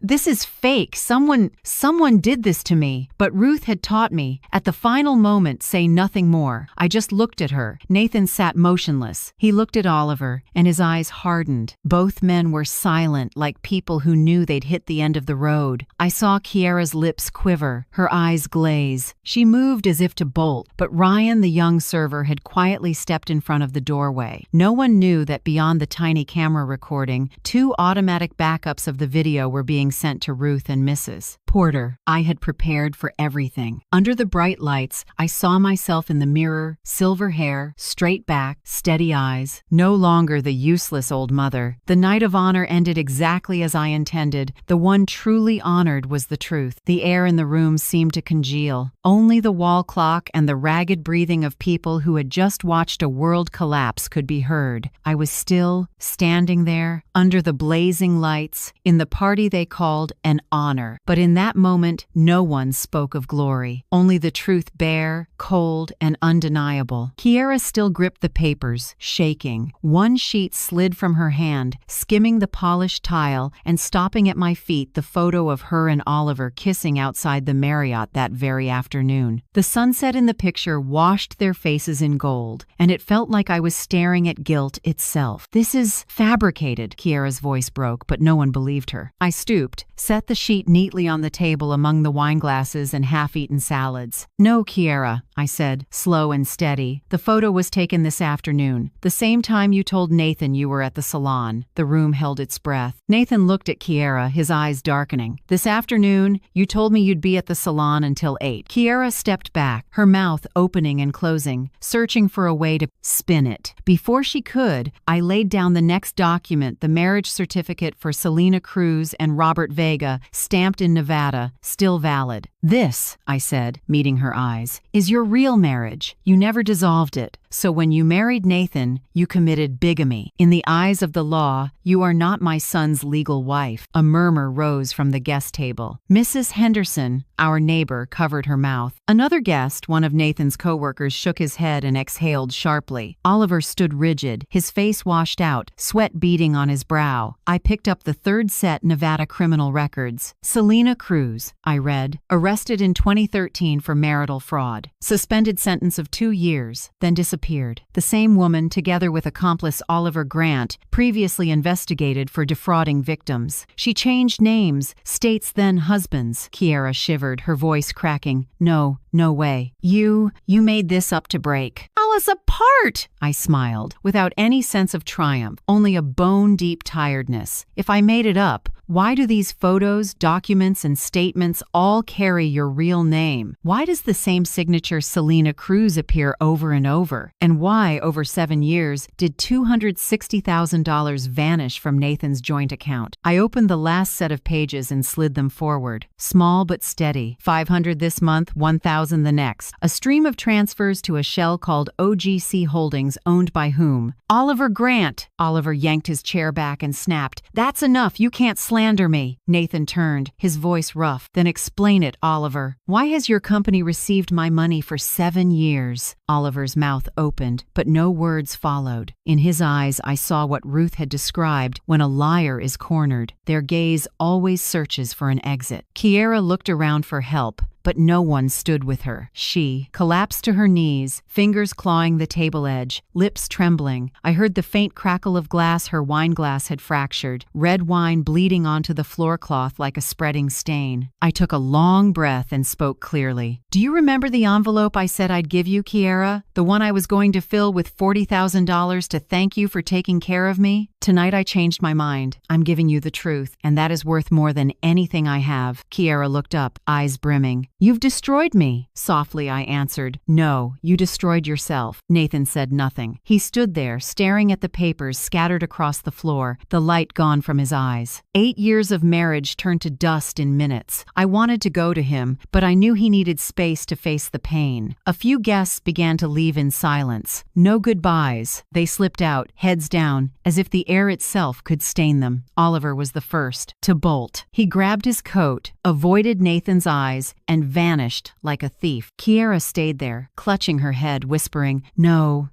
This is fake. Someone did this to me." But Ruth had taught me, at the final moment, say nothing more. I just looked at her. Nathan sat motionless. He looked at Oliver, and his eyes hardened. Both men were silent, like people who knew they'd hit the end of the road. I saw Kiera's lips quiver, her eyes glaze. She moved as if to bolt, but Ryan, the young server, had quietly stepped in front of the doorway. No one knew that beyond the tiny camera recording, 2 automatic backups of the video were being sent to Ruth and Mrs. Porter. I had prepared for everything. Under the bright lights, I saw myself in the mirror, silver hair, straight back, steady eyes, no longer the useless old mother. The night of honor ended exactly as I intended. The one truly honored was the truth. The air in the room seemed to congeal. Only the wall clock and the ragged breathing of people who had just watched a world collapse could be heard. I was still, standing there, under the blazing lights, in the party they called an honor. But in that moment, no one spoke of glory. Only the truth bare, cold, and undeniable. Kiera still gripped the papers, shaking. One sheet slid from her hand, skimming the polished tile and stopping at my feet the photo of her and Oliver kissing outside the Marriott that very afternoon. The sunset in the picture washed their faces in gold, and it felt like I was staring at guilt itself. "This is fabricated, Kiera's voice broke, but no one believed her. I stooped, set the sheet neatly on the table among the wine glasses and half-eaten salads. No, Kiera, I said, slow and steady. The photo was taken this afternoon, the same time you told Nathan you were at the salon. The room held its breath. Nathan looked at Kiera, his eyes darkening. This afternoon, you told me you'd be at the salon until 8. Kiera stepped back, her mouth opening and closing, searching for a way to spin it. Before she could, I laid down the next document, the marriage certificate for Selena Cruz and Robert Vega, stamped in Nevada, still valid. This, I said, meeting her eyes, is your real marriage. You never dissolved it. So when you married Nathan, you committed bigamy. In the eyes of the law, you are not my son's legal wife. A murmur rose from the guest table. Mrs. Henderson, our neighbor, covered her mouth. Another guest, one of Nathan's coworkers, shook his head and exhaled sharply. Oliver stood rigid, his face washed out, sweat beading on his brow. I picked up the third set Nevada criminal records. Selena Cruz, I read, arrested in 2013 for marital fraud. Suspended sentence of 2 years, then disappeared. The same woman, together with accomplice Oliver Grant, previously investigated for defrauding victims. She changed names, states then husbands. Kiera shivered, her voice cracking. No way. You made this up to break us apart, I smiled, without any sense of triumph, only a bone-deep tiredness. If I made it up, why do these photos, documents, and statements all carry your real name? Why does the same signature Selena Cruz appear over and over? And why, over 7 years, did $260,000 vanish from Nathan's joint account? I opened the last set of pages and slid them forward. Small but steady. $500 this month, $1,000 the next. A stream of transfers to a shell called OGC Holdings, owned by whom? Oliver Grant. Oliver yanked his chair back and snapped. That's enough. You can't slander me. Nathan turned, his voice rough. Then explain it, Oliver. Why has your company received my money for 7 years? Oliver's mouth opened, but no words followed. In his eyes, I saw what Ruth had described when a liar is cornered. Their gaze always searches for an exit. Kiera looked around for help, but no one stood with her. She collapsed to her knees, fingers clawing the table edge, lips trembling. I heard the faint crackle of glass her wine glass had fractured, red wine bleeding onto the floor cloth like a spreading stain. I took a long breath and spoke clearly. Do you remember the envelope I said I'd give you, Kiera? The one I was going to fill with $40,000 to thank you for taking care of me? Tonight I changed my mind. I'm giving you the truth, and that is worth more than anything I have. Kiera looked up, eyes brimming. You've destroyed me. Softly I answered. No, you destroyed yourself. Nathan said nothing. He stood there, staring at the papers scattered across the floor, the light gone from his eyes. 8 years of marriage turned to dust in minutes. I wanted to go to him, but I knew he needed space to face the pain. A few guests began to leave in silence. No goodbyes. They slipped out, heads down, as if the air itself could stain them. Oliver was the first to bolt. He grabbed his coat, avoided Nathan's eyes, and vanished like a thief. Kiera stayed there, clutching her head, whispering, No.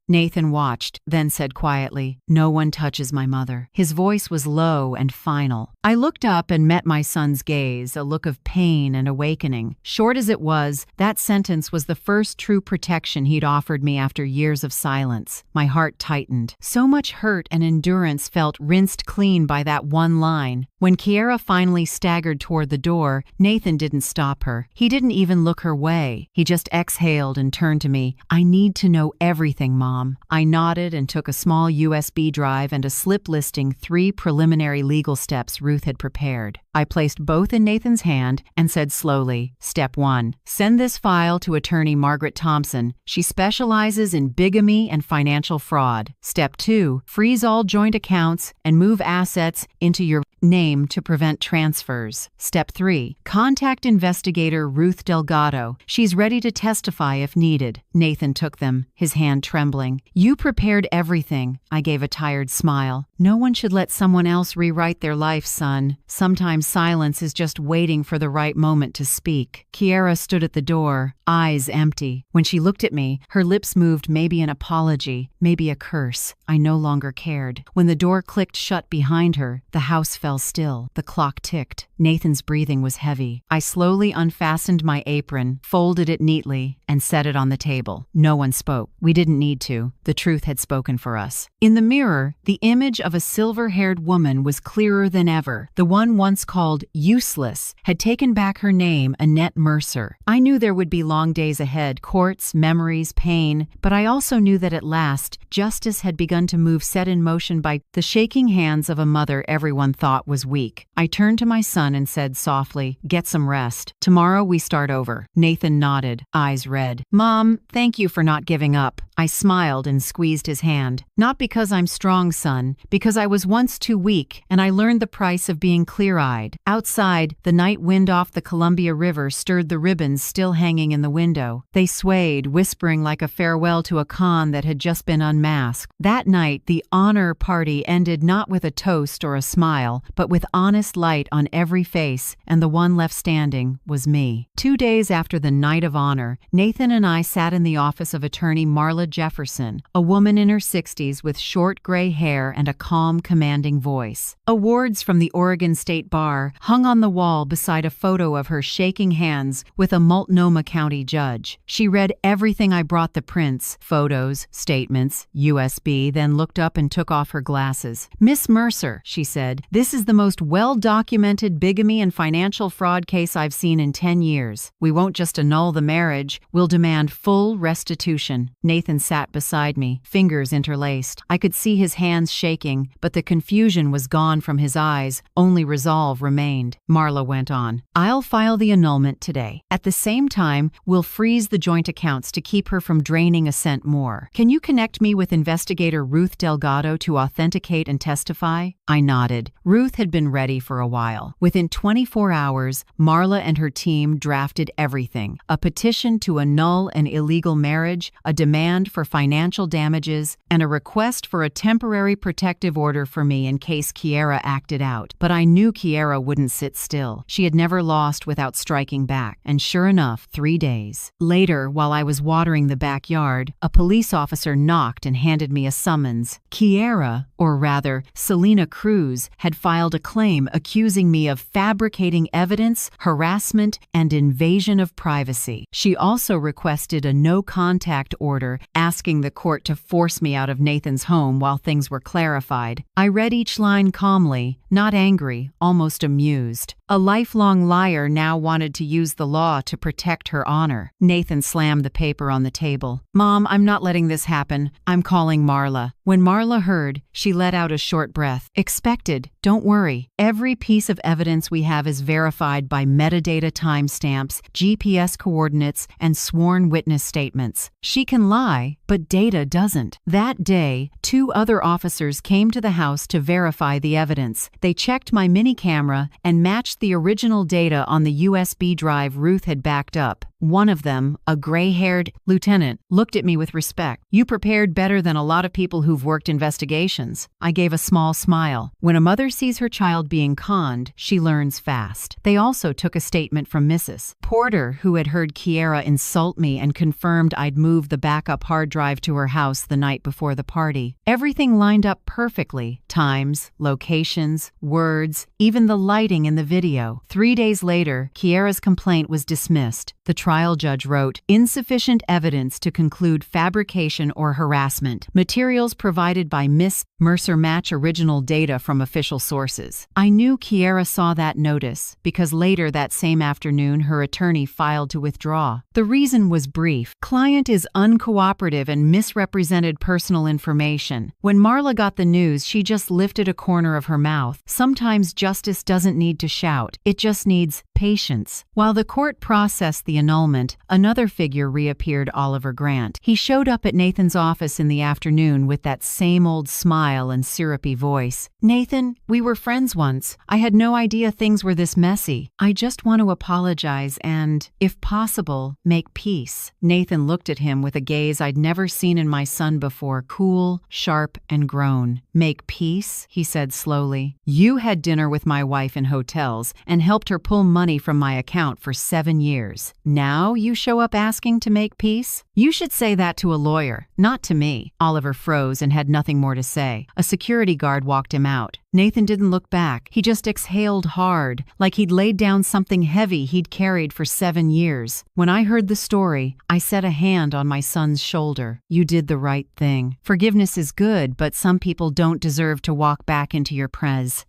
Nathan watched, then said quietly, No one touches my mother. His voice was low and final. I looked up and met my son's gaze, a look of pain and awakening. Short as it was, that sentence was the first true protection he'd offered me after years of silence. My heart tightened. So much hurt and endurance felt rinsed clean by that one line. When Kiera finally staggered toward the door, Nathan didn't stop her. He didn't even look her way. He just exhaled and turned to me. I need to know everything, Mom. I nodded and took a small USB drive and a slip listing 3 preliminary legal steps Ruth had prepared. I placed both in Nathan's hand and said slowly, Step 1, send this file to attorney Margaret Thompson. She specializes in bigamy and financial fraud. Step 2, freeze all joint accounts and move assets into your name to prevent transfers. Step 3, contact investigator Ruth Delgado. She's ready to testify if needed. Nathan took them, his hand trembling. You prepared everything. I gave a tired smile. No one should let someone else rewrite their life, son. Sometimes silence is just waiting for the right moment to speak. Kiera stood at the door, eyes empty. When she looked at me, her lips moved, maybe an apology, maybe a curse. I no longer cared. When the door clicked shut behind her, the house fell still. The clock ticked. Nathan's breathing was heavy. I slowly unfastened my apron, folded it neatly, and set it on the table. No one spoke. We didn't need to. The truth had spoken for us. In the mirror, the image of a silver-haired woman was clearer than ever. The one once called useless had taken back her name, Annette Mercer. I knew there would be long days ahead, courts, memories, pain, but I also knew that at last, justice had begun to move, set in motion by the shaking hands of a mother everyone thought was weak. I turned to my son and said softly, "Get some rest. Tomorrow we start over." Nathan nodded, eyes red. "Mom, thank you for not giving up." I smiled and squeezed his hand. "Not because I'm strong, son, because I was once too weak, and I learned the price of being clear-eyed." Outside, the night wind off the Columbia River stirred the ribbons still hanging in the window. They swayed, whispering like a farewell to a con that had just been unmasked. That night, the honor party ended not with a toast or a smile, but with honest light on every face, and the one left standing was me. 2 days after the night of honor, Nathan and I sat in the office of attorney Marla Jefferson, a woman in her 60s with short gray hair and a calm, commanding voice. Awards from the Oregon State Bar hung on the wall beside a photo of her shaking hands with a Multnomah County judge. She read everything I brought, the prints, photos, statements, USB, then looked up and took off her glasses. "Miss Mercer," she said, "this is the most well-documented bigamy and financial fraud case I've seen in 10 years. We won't just annul the marriage, we'll demand full restitution." Nathan sat beside me, fingers interlaced. I could see his hands shaking, but the confusion was gone from his eyes, only resolve remained. Marla went on, "I'll file the annulment today. At the same time, we'll freeze the joint accounts to keep her from draining a cent more. Can you connect me with investigator Ruth Delgado to authenticate and testify?" I nodded. Ruth had been ready for a while. Within 24 hours, Marla and her team drafted everything: a petition to annul an illegal marriage, a demand for financial damages, and a request for a temporary protective order for me in case Kiera acted out. But I knew Kiera wouldn't sit still. She had never lost without striking back. And sure enough, 3 days later, while I was watering the backyard, a police officer knocked and handed me a summons. Kiera, or rather, Selena Cruz, had filed a claim accusing me of fabricating evidence, harassment, and invasion of privacy. She also requested a no-contact order, asking the court to force me out of Nathan's home while things were clarified. I read each line calmly, not angry, almost amused. A lifelong liar now wanted to use the law to protect her honor. Nathan slammed the paper on the table. "Mom, I'm not letting this happen. I'm calling Marla." When Marla heard, she let out a short breath. "Expected. Don't worry. Every piece of evidence we have is verified by metadata timestamps, GPS coordinates, and sworn witness statements. She can lie, but data doesn't." That day, 2 other officers came to the house to verify the evidence. They checked my mini camera and matched the original data on the USB drive Ruth had backed up. One of them, a gray-haired lieutenant, looked at me with respect. "You prepared better than a lot of people who've worked investigations." I gave a small smile. When a mother sees her child being conned, she learns fast. They also took a statement from Mrs. Porter, who had heard Kiera insult me and confirmed I'd moved the backup hard drive to her house the night before the party. Everything lined up perfectly. Times, locations, words, even the lighting in the video. 3 days later, Kiera's complaint was dismissed. The trial judge wrote, "Insufficient evidence to conclude fabrication or harassment. Materials provided by Miss Mercer match original data from official sources." I knew Kiera saw that notice because later that same afternoon her attorney filed to withdraw. The reason was brief. Client is uncooperative and misrepresented personal information. When Marla got the news, she just lifted a corner of her mouth. Sometimes justice doesn't need to shout. It just needs patience. While the court processed the annulment, another figure reappeared: Oliver Grant. He showed up at Nathan's office in the afternoon with that same old smile and syrupy voice. "Nathan, we were friends once. I had no idea things were this messy. I just want to apologize and, if possible, make peace." Nathan looked at him with a gaze I'd never seen in my son before, cool, sharp, and grown. "Make peace?" he said slowly. "You had dinner with my wife in hotels and helped her pull money from my account for 7 years. Now now you show up asking to make peace? You should say that to a lawyer, not to me." Oliver froze and had nothing more to say. A security guard walked him out. Nathan didn't look back. He just exhaled hard, like he'd laid down something heavy he'd carried for 7 years. When I heard the story, I set a hand on my son's shoulder. "You did the right thing. Forgiveness is good, but some people don't deserve to walk back into your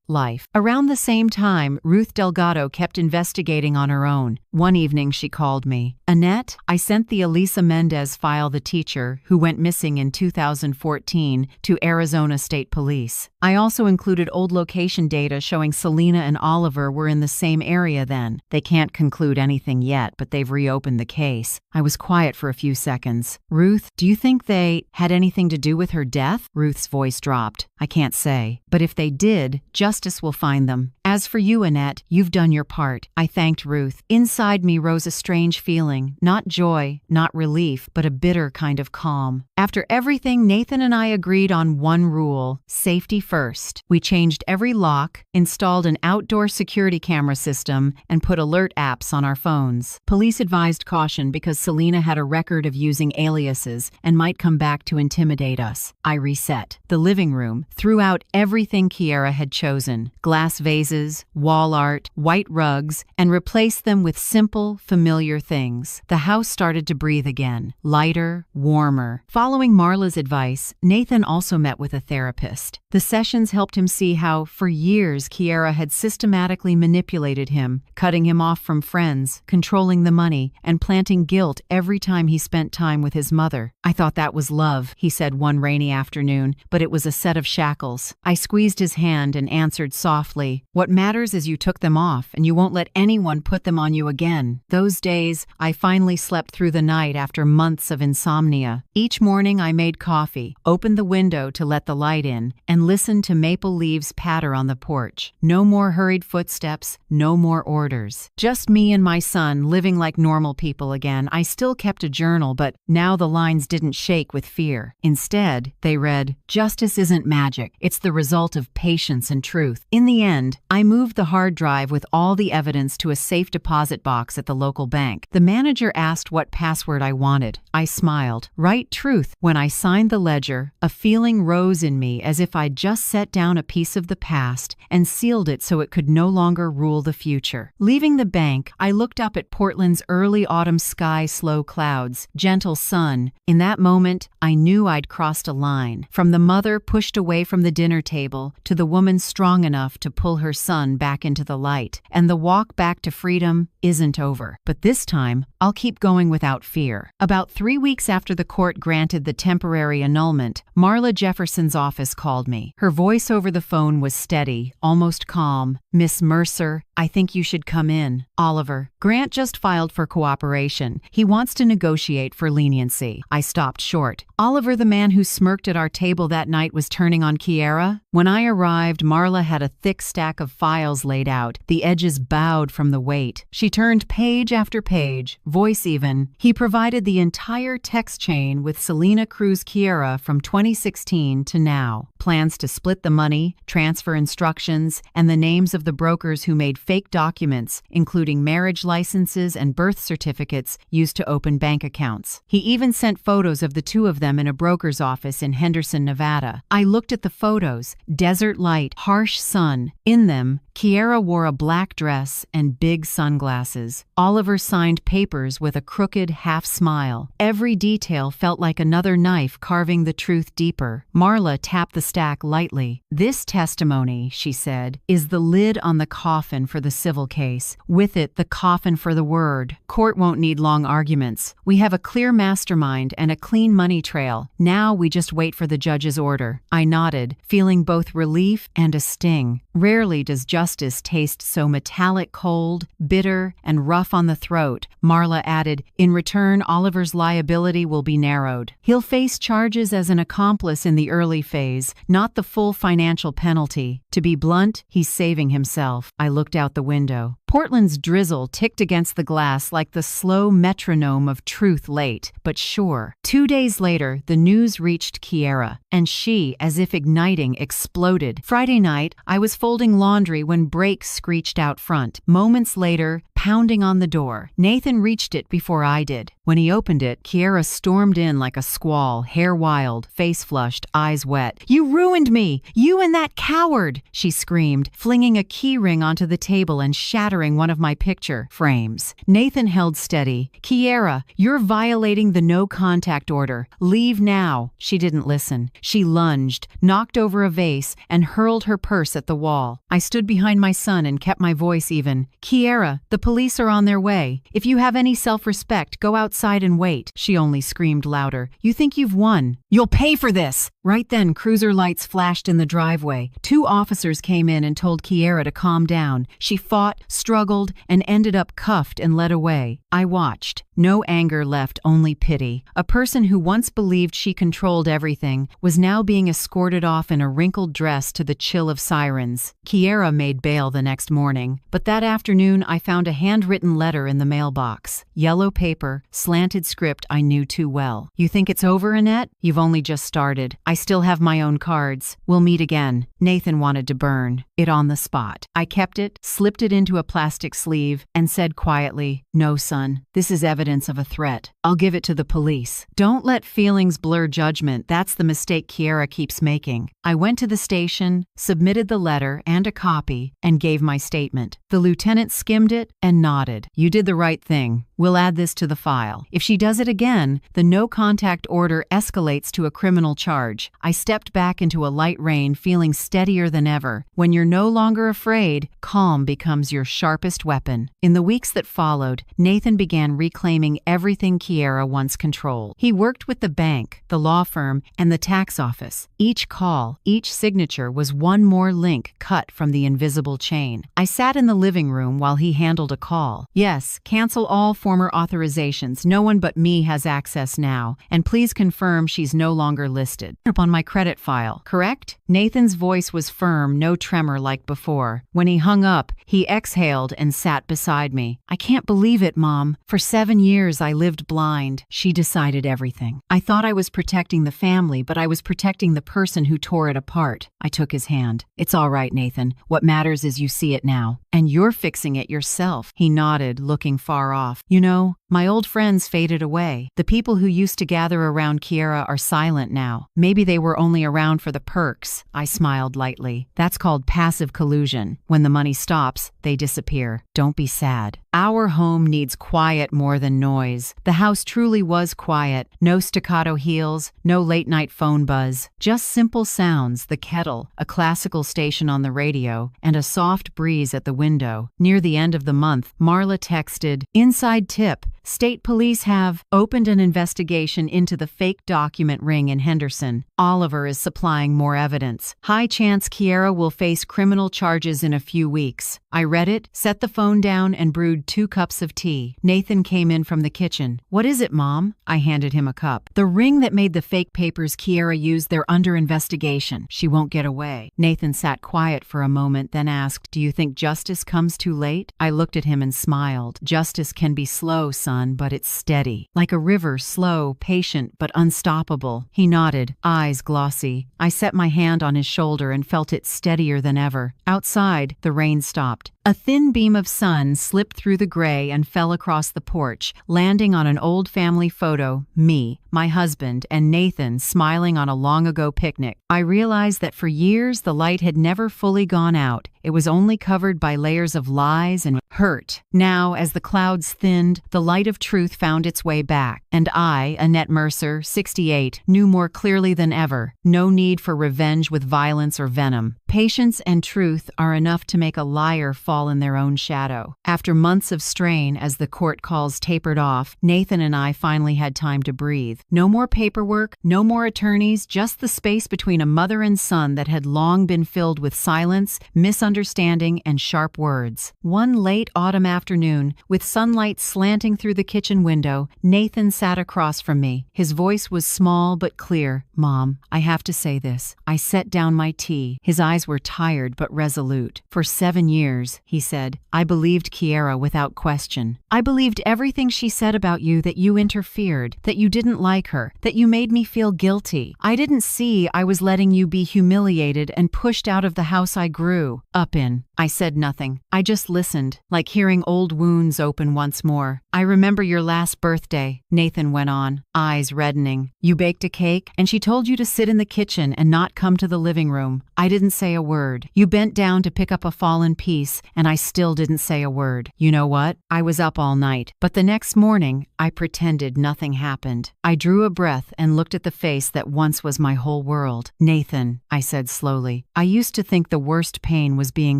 life." Around the same time, Ruth Delgado kept investigating on her own. One evening she called me. "Annette, I sent the Elisa Mendez file, the teacher who went missing in 2014, to Arizona State Police. I also included old location data showing Selena and Oliver were in the same area then. They can't conclude anything yet, but they've reopened the case." I was quiet for a few seconds. "Ruth, do you think they had anything to do with her death?" Ruth's voice dropped. "I can't say. But if they did, justice will find them. As for you, Annette, you've done your part." I thanked Ruth. Inside me rose a strange feeling, not joy, not relief, but a bitter kind of calm. After everything, Nathan and I agreed on one rule: safety first. We changed every lock, installed an outdoor security camera system, and put alert apps on our phones. Police advised caution because Selena had a record of using aliases and might come back to intimidate us. I reset the living room, threw out everything Kiera had chosen: glass vases, wall art, white rugs, and replaced them with simple, familiar things. The house started to breathe again, lighter, warmer. Following Marla's advice, Nathan also met with a therapist. The sessions helped him see how, for years, Kiera had systematically manipulated him, cutting him off from friends, controlling the money, and planting guilt every time he spent time with his mother. "I thought that was love," he said one rainy afternoon, "but it was a set of shackles." I squeezed his hand and answered softly, "What matters is you took them off, and you won't let anyone put them on you again." Those days, I finally slept through the night after months of insomnia. Each morning I made coffee, opened the window to let the light in, and listened to maple leaves patter on the porch. No more hurried footsteps, no more orders. Just me and my son living like normal people again. I still kept a journal, but now the lines didn't shake with fear. Instead, they read, "Justice isn't magic. It's the result of patience and truth." In the end, I moved the hard drive with all the evidence to a safe deposit box at the local bank. The manager asked what password I wanted. I smiled. Right truth. When I signed the ledger, a feeling rose in me as if I'd just set down a piece of the past and sealed it so it could no longer rule the future. Leaving the bank, I looked up at Portland's early autumn sky, slow clouds, gentle sun. In that moment, I knew I'd crossed a line. From the mother pushed away from the dinner table to the woman strong enough to pull her son back into the light. And the walk back to freedom isn't over. But this time, I'll keep going without fear. About 3 weeks after the court granted the temporary annulment, Marla Jefferson's office called me. Her voice over the phone was steady, almost calm. "Miss Mercer, I think you should come in." "Oliver, Grant just filed for cooperation. He wants to negotiate for leniency." I stopped short. Oliver, the man who smirked at our table that night, was turning on Kiera? When I arrived, Marla had a thick stack of files laid out, the edges bowed from the weight. She turned page after page, voice even. "He provided the entire text chain with Selena Cruz Kiera from 2016 to now. Plans to split the money, transfer instructions, and the names of the brokers who made fake documents, including marriage licenses and birth certificates used to open bank accounts. He even sent photos of the two of them in a broker's office in Henderson, Nevada. I looked at the photos. Desert light, harsh sun. In them, Kiera wore a black dress and big sunglasses. Oliver signed papers with a crooked half smile. Every detail felt like another knife carving the truth deeper. Marla tapped the stack lightly. "This testimony," she said, "is the lid on the coffin for the civil case. With it, the coffin for the word. Court won't need long arguments. We have a clear mastermind and a clean money trail. Now we just wait for the judge's order." I nodded, feeling both relief and a sting. Rarely does justice taste so metallic cold, bitter, and rough on the throat. Marla added, "In return, Oliver's liability will be narrowed. He'll face charges as an accomplice in the early phase, not the full financial penalty. To be blunt, he's saving himself." I looked out the window. Portland's drizzle ticked against the glass like the slow metronome of truth, late but sure. 2 days later, the news reached Kiera, and she, as if igniting, exploded. Friday night, I was folding laundry when brakes screeched out front. Moments later, pounding on the door. Nathan reached it before I did. When he opened it, Kiera stormed in like a squall, hair wild, face flushed, eyes wet. "You ruined me! You and that coward!" she screamed, flinging a key ring onto the table and shattering one of my picture frames. Nathan held steady. "Kiera, you're violating the no-contact order. Leave now." She didn't listen. She lunged, knocked over a vase, and hurled her purse at the wall. I stood behind my son and kept my voice even. "Kiera, the police are on their way. If you have any self-respect, go outside and wait." She only screamed louder. "You think you've won? You'll pay for this!" Right then, cruiser lights flashed in the driveway. 2 officers came in and told Kiera to calm down. She fought, struggled, and ended up cuffed and led away. I watched. No anger left, only pity. A person who once believed she controlled everything was now being escorted off in a wrinkled dress to the chill of sirens. Kiera made bail the next morning, but that afternoon I found a handwritten letter in the mailbox. Yellow paper, slanted script I knew too well. "You think it's over, Annette? You've only just started. I still have my own cards. We'll meet again." Nathan wanted to burn it on the spot. I kept it, slipped it into a plastic sleeve, and said quietly, "No, son, this is evidence of a threat. I'll give it to the police." Don't let feelings blur judgment. That's the mistake Kiera keeps making. I went to the station, submitted the letter and a copy, and gave my statement. The lieutenant skimmed it and nodded. "You did the right thing. We'll add this to the file. If she does it again, the no-contact order escalates to a criminal charge." I stepped back into a light rain, feeling steadier than ever. When you're no longer afraid, calm becomes your sharpest weapon. In the weeks that followed, Nathan began reclaiming everything Kiera once controlled. He worked with the bank, the law firm, and the tax office. Each call, each signature was one more link cut from the invisible chain. I sat in the living room while he handled a call. "Yes, cancel all former authorizations. No one but me has access now. And please confirm she's no longer listed up on my credit file, correct?" Nathan's voice was firm, no tremor like before. When he hung up, he exhaled and sat beside me. "I can't believe it, Mom. For 7 years I lived blind." She decided everything. "I thought I was protecting the family, but I was protecting the person who tore it apart." I took his hand. "It's all right, Nathan. What matters is you see it now. And you're fixing it yourself." He nodded, looking far off. "You know, my old friends faded away. The people who used to gather around Kiera are silent now. Maybe they were only around for the perks." I smiled lightly. "That's called passive collusion. When the money stops, they disappear. Don't be sad. Our home needs quiet more than noise." The house truly was quiet. No staccato heels, no late-night phone buzz. Just simple sounds, the kettle, a classical station on the radio, and a soft breeze at the window. Near the end of the month, Marla texted, "Inside tip. State police have opened an investigation into the fake document ring in Henderson. Oliver is supplying more evidence. High chance Kiera will face criminal charges in a few weeks." I read it, set the phone down, and brewed 2 cups of tea. Nathan came in from the kitchen. "What is it, Mom?" I handed him a cup. "The ring that made the fake papers Kiera used, they're under investigation. She won't get away." Nathan sat quiet for a moment, then asked, "Do you think justice comes too late?" I looked at him and smiled. "Justice can be slow, son, but it's steady. Like a river, slow, patient, but unstoppable." He nodded, eyes glossy. I set my hand on his shoulder and felt it steadier than ever. Outside, the rain stopped. A thin beam of sun slipped through the gray and fell across the porch, landing on an old family photo, me, my husband, and Nathan smiling on a long-ago picnic. I realized that for years the light had never fully gone out. It was only covered by layers of lies and hurt. Now, as the clouds thinned, the light of truth found its way back. And I, Annette Mercer, 68, knew more clearly than ever. No need for revenge with violence or venom. Patience and truth are enough to make a liar fall in their own shadow. After months of strain, as the court calls tapered off, Nathan and I finally had time to breathe. No more paperwork, no more attorneys, just the space between a mother and son that had long been filled with silence, misunderstanding, and sharp words. One late autumn afternoon, with sunlight slanting through the kitchen window, Nathan sat across from me. His voice was small but clear. "Mom, I have to say this." I set down my tea. His eyes were tired but resolute. "For 7 years," he said, "I believed Kiera without question. I believed everything she said about you, that you interfered, that you didn't like her, that you made me feel guilty. I didn't see I was letting you be humiliated and pushed out of the house I grew up in. I said nothing. I just listened, like hearing old wounds open once more. I remember your last birthday, Nathan went on, eyes reddening. You baked a cake, and she told you to sit in the kitchen and not come to the living room. I didn't say a word. You bent down to pick up a fallen piece, and I still didn't say a word. You know what? I was up all night, but the next morning, I pretended nothing happened. I drew a breath and looked at the face that once was my whole world. Nathan, I said slowly, I used to think the worst pain was being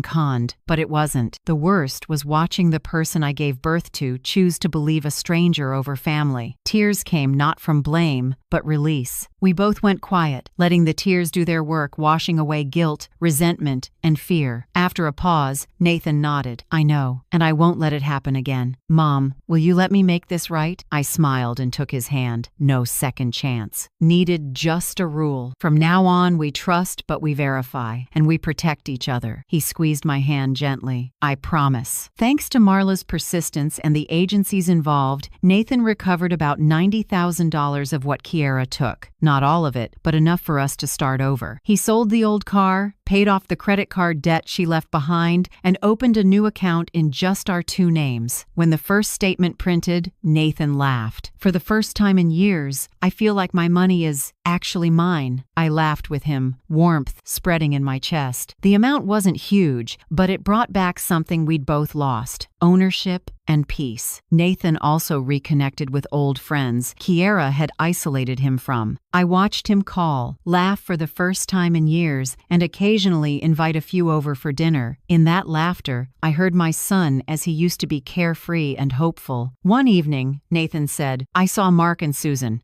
conned, but it wasn't. The worst was watching the person I gave birth to choose to believe a stranger over family. Tears came not from blame, but release. We both went quiet, letting the tears do their work, washing away guilt, resentment, and fear. After a pause, Nathan nodded. I know, and I won't let it happen again. Mom, will you let me make this right? I smiled and took his hand. No second chance. Needed just a rule. From now on, we trust, but we verify, and we protect each other. He squeezed my hand gently. I promise. Thanks to Marla's persistence and the agencies involved, Nathan recovered about $90,000 of what Kiera took. Not all of it, but enough for us to start over. He sold the old car, paid off the credit card debt she left behind, and opened a new account in just our two names. When the first statement printed, Nathan laughed. For the first time in years, I feel like my money is actually mine. I laughed with him, warmth spreading in my chest. The amount wasn't huge, but it brought back something we'd both lost: ownership and peace. Nathan also reconnected with old friends Kiera had isolated him from. I watched him call, laugh for the first time in years, and occasionally invite a few over for dinner. In that laughter, I heard my son as he used to be carefree and hopeful. One evening, Nathan said, I saw Mark and Susan.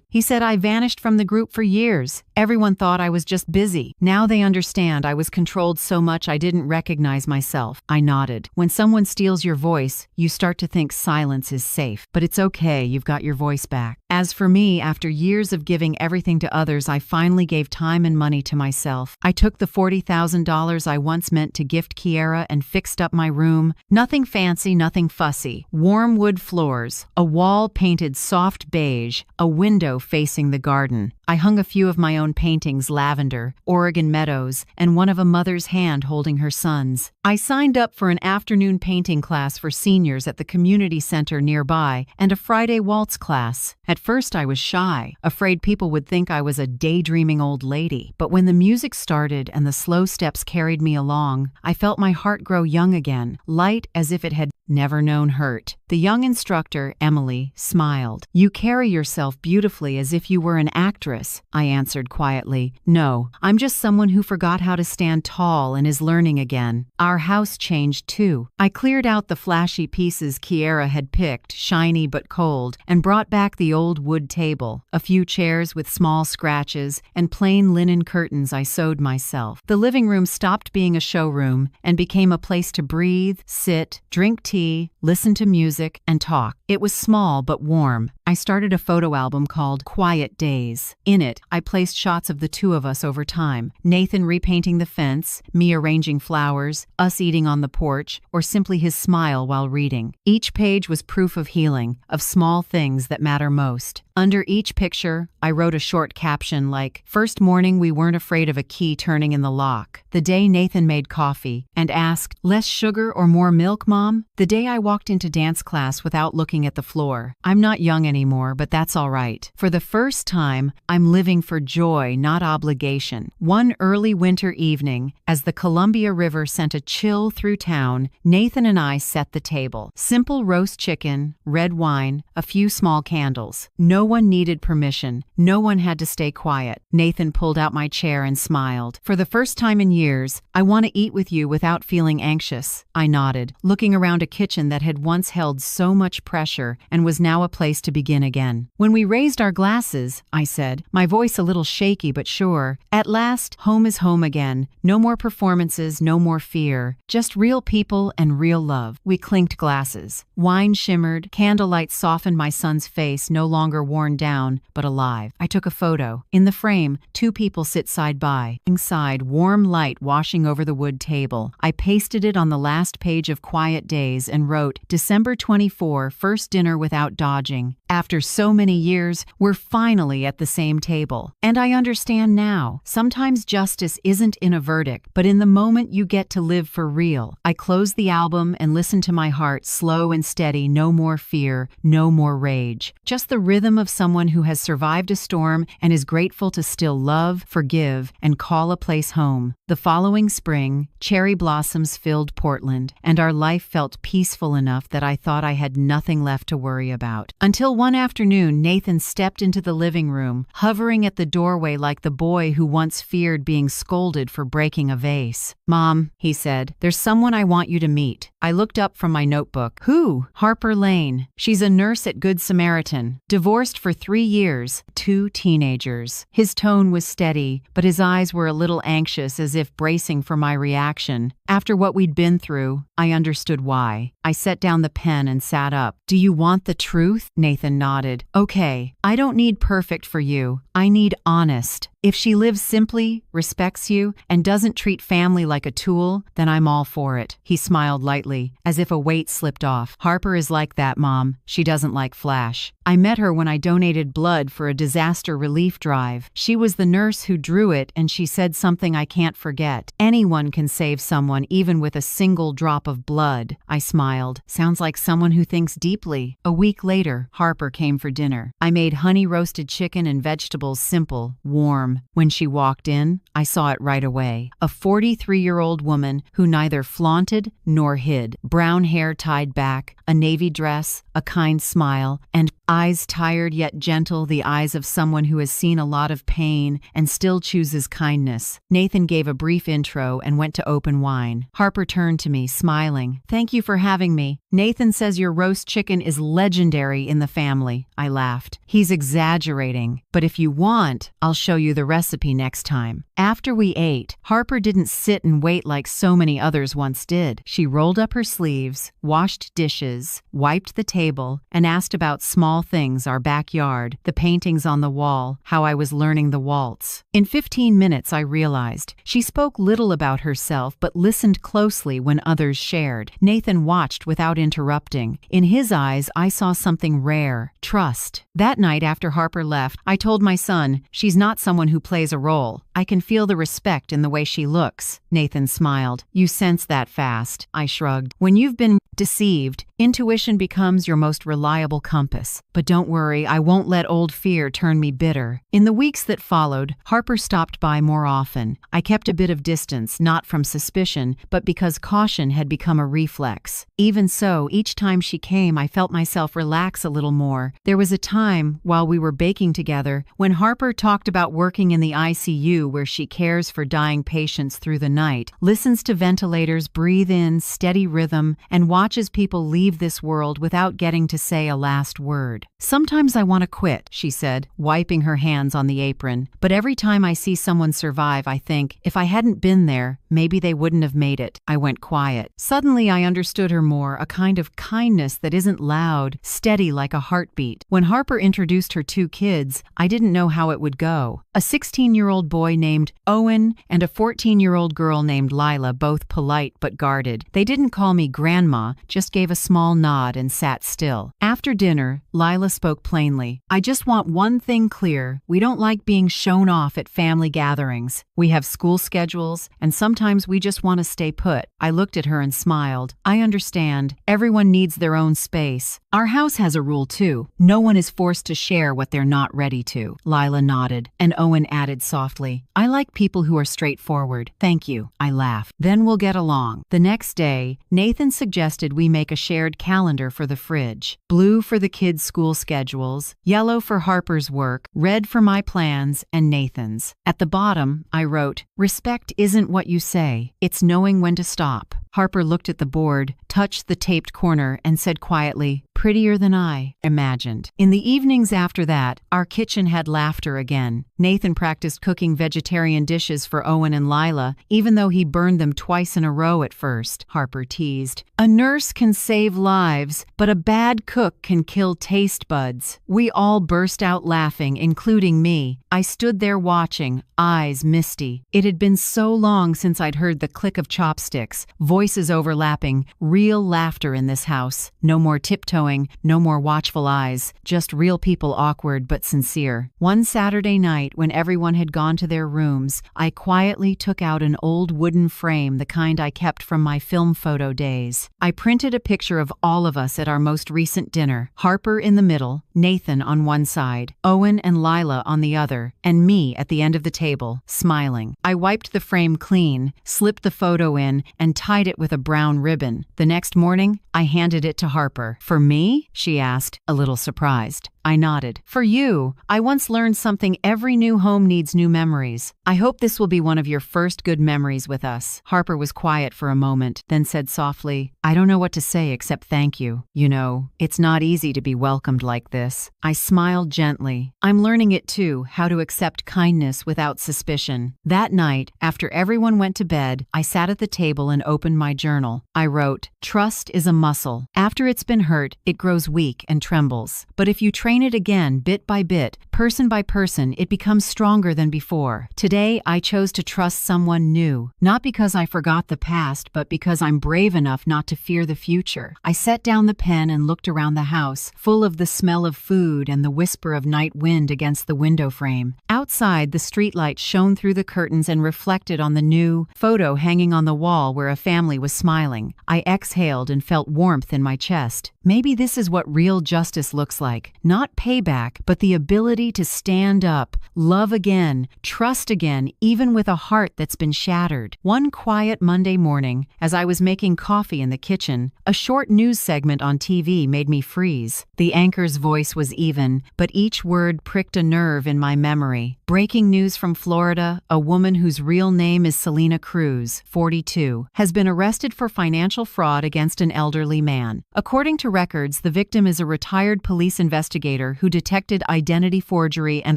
He said, I vanished from the group for years. Everyone thought I was just busy. Now they understand I was controlled so much I didn't recognize myself. I nodded. When someone steals your voice, you start to think silence is safe. But it's okay, you've got your voice back. As for me, after years of giving everything to others, I finally gave time and money to myself. I took the $40,000 I once meant to gift Kiera and fixed up my room. Nothing fancy, nothing fussy. Warm wood floors, a wall painted soft beige, a window facing the garden. I hung a few of my own paintings, lavender, Oregon meadows, and one of a mother's hand holding her son's. I signed up for an afternoon painting class for seniors at the community center nearby and a Friday waltz class. At first I was shy, afraid people would think I was a daydreaming old lady. But when the music started and the slow steps carried me along, I felt my heart grow young again, light as if it had never known hurt. The young instructor, Emily, smiled. You carry yourself beautifully as if you were an actress, I answered quietly. No, I'm just someone who forgot how to stand tall and is learning again. Our house changed too. I cleared out the flashy pieces Kiera had picked, shiny but cold, and brought back the old wood table, a few chairs with small scratches, and plain linen curtains I sewed myself. The living room stopped being a showroom and became a place to breathe, sit, drink tea, listen to music, and talk. It was small but warm. I started a photo album called Quiet Days. In it, I placed shots of the two of us over time. Nathan repainting the fence, me arranging flowers, us eating on the porch, or simply his smile while reading. Each page was proof of healing, of small things that matter most. Under each picture, I wrote a short caption like, First morning we weren't afraid of a key turning in the lock. The day Nathan made coffee and asked, Less sugar or more milk, Mom? The day I walked into dance class without looking at the floor. I'm not young anymore, but that's all right. For the first time, I'm living for joy, not obligation. One early winter evening, as the Columbia River sent a chill through town, Nathan and I set the table. Simple roast chicken, red wine, a few small candles. No one needed permission. No one had to stay quiet. Nathan pulled out my chair and smiled. For the first time in years, I want to eat with you without feeling anxious. I nodded, looking around a kitchen that had once held so much pressure pressure and was now a place to begin again. When we raised our glasses, I said, my voice a little shaky but sure, at last, home is home again. No more performances, no more fear. Just real people and real love. We clinked glasses. Wine shimmered, candlelight softened my son's face, no longer worn down, but alive. I took a photo. In the frame, two people sit side by. Inside, warm light washing over the wood table. I pasted it on the last page of Quiet Days and wrote, December 24, first dinner without dodging. After so many years, we're finally at the same table. And I understand now, sometimes justice isn't in a verdict, but in the moment you get to live for real. I closed the album and listened to my heart, slow and steady, no more fear, no more rage. Just the rhythm of someone who has survived a storm and is grateful to still love, forgive, and call a place home. The following spring, cherry blossoms filled Portland, and our life felt peaceful enough that I thought I had nothing left to worry about. Until one afternoon, Nathan stepped into the living room, hovering at the doorway like the boy who once feared being scolded for breaking a vase. Mom, he said, there's someone I want you to meet. I looked up from my notebook. Who? Harper Lane. She's a nurse at Good Samaritan. Divorced for 3 years, 2 teenagers. His tone was steady, but his eyes were a little anxious, as if bracing for my reaction. After what we'd been through, I understood why. I set down the pen and sat up. Do you want the truth? Nathan nodded. Okay, I don't need perfect for you. I need honest. If she lives simply, respects you, and doesn't treat family like a tool, then I'm all for it. He smiled lightly, as if a weight slipped off. Harper is like that, Mom. She doesn't like flash. I met her when I donated blood for a disaster relief drive. She was the nurse who drew it, and she said something I can't forget. Anyone can save someone, even with a single drop of blood. I smiled. Sounds like someone who thinks deeply. A week later, Harper came for dinner. I made honey-roasted chicken and vegetables, simple, warm. When she walked in, I saw it right away. A 43-year-old woman who neither flaunted nor hid. Brown hair tied back, a navy dress, a kind smile, and eyes tired yet gentle, the eyes of someone who has seen a lot of pain and still chooses kindness. Nathan gave a brief intro and went to open wine. Harper turned to me, smiling. Thank you for having me. Nathan says your roast chicken is legendary in the family. I laughed. He's exaggerating, but if you want, I'll show you the recipe next time. After we ate, Harper didn't sit and wait like so many others once did. She rolled up her sleeves, washed dishes, wiped the table, and asked about small things, our backyard, the paintings on the wall, how I was learning the waltz. In 15 minutes, I realized she spoke little about herself but listened closely when others shared. Nathan watched without interrupting. In his eyes, I saw something rare, trust. That night after Harper left, I told my son, she's not someone who plays a role. I can feel the respect in the way she looks. Nathan smiled. You sense that fast. I shrugged. When you've been deceived, intuition becomes your most reliable compass. But don't worry, I won't let old fear turn me bitter. In the weeks that followed, Harper stopped by more often. I kept a bit of distance, not from suspicion, but because caution had become a reflex. Even so, each time she came, I felt myself relax a little more. There was a time, while we were baking together, when Harper talked about working in the ICU, where she cares for dying patients through the night, listens to ventilators breathe in steady rhythm, and watches people leave this world without getting to say a last word. Sometimes I want to quit, she said, wiping her hands on the apron. But every time I see someone survive, I think, if I hadn't been there, maybe they wouldn't have made it. I went quiet. Suddenly I understood her more, a kind of kindness that isn't loud, steady like a heartbeat. When Harper introduced her 2 kids, I didn't know how it would go. A 16-year-old boy named Owen and a 14-year-old girl named Lila, both polite but guarded. They didn't call me grandma, just gave a small nod and sat still. After dinner, Lila spoke plainly. I just want one thing clear. We don't like being shown off at family gatherings. We have school schedules, and sometimes we just want to stay put. I looked at her and smiled. I understand. Everyone needs their own space. Our house has a rule too. No one is forced to share what they're not ready to. Lila nodded, and Owen added softly, I like people who are straightforward. Thank you. I laughed. Then we'll get along. The next day, Nathan suggested we make a shared calendar for the fridge. Blue for the kids' school schedules, yellow for Harper's work, red for my plans and Nathan's. At the bottom, I wrote, Respect isn't what you say. It's knowing when to stop. Harper looked at the board, touched the taped corner, and said quietly, "Prettier than I imagined." In the evenings after that, our kitchen had laughter again. Nathan practiced cooking vegetarian dishes for Owen and Lila, even though he burned them twice in a row at first, Harper teased. "A nurse can save lives, but a bad cook can kill taste buds." We all burst out laughing, including me. I stood there watching, eyes misty. It had been so long since I'd heard the click of chopsticks, voices overlapping, real laughter in this house. No more tiptoeing, no more watchful eyes, just real people, awkward but sincere. One Saturday night, when everyone had gone to their rooms, I quietly took out an old wooden frame, the kind I kept from my film photo days. I printed a picture of all of us at our most recent dinner, Harper in the middle, Nathan on one side, Owen and Lila on the other, and me at the end of the table, smiling. I wiped the frame clean, slipped the photo in, and tied it with a brown ribbon. The next morning, I handed it to Harper. "For me?" she asked, a little surprised. I nodded. "For you. I once learned something: every new home needs new memories. I hope this will be one of your first good memories with us." Harper was quiet for a moment, then said softly, "I don't know what to say except thank you. You know, it's not easy to be welcomed like this." I smiled gently. "I'm learning it too, how to accept kindness without suspicion." That night, after everyone went to bed, I sat at the table and opened my journal. I wrote, "Trust is a muscle. After it's been hurt, it grows weak and trembles. But if you train it again, bit by bit, person by person, it becomes stronger than before. Today, I chose to trust someone new, not because I forgot the past, but because I'm brave enough not to fear the future." I set down the pen and looked around the house, full of the smell of food and the whisper of night wind against the window frame. Outside, the streetlight shone through the curtains and reflected on the new photo hanging on the wall where a family was smiling. I exhaled and felt warmth in my chest. Maybe this is what real justice looks like. Not payback, but the ability to stand up, love again, trust again, even with a heart that's been shattered. One quiet Monday morning, as I was making coffee in the kitchen, a short news segment on TV made me freeze. The anchor's voice was even, but each word pricked a nerve in my memory. Breaking news from Florida: a woman whose real name is Selena Cruz, 42, has been arrested for financial fraud against an elderly man. According to records, the victim is a retired police investigator who detected identity forgery and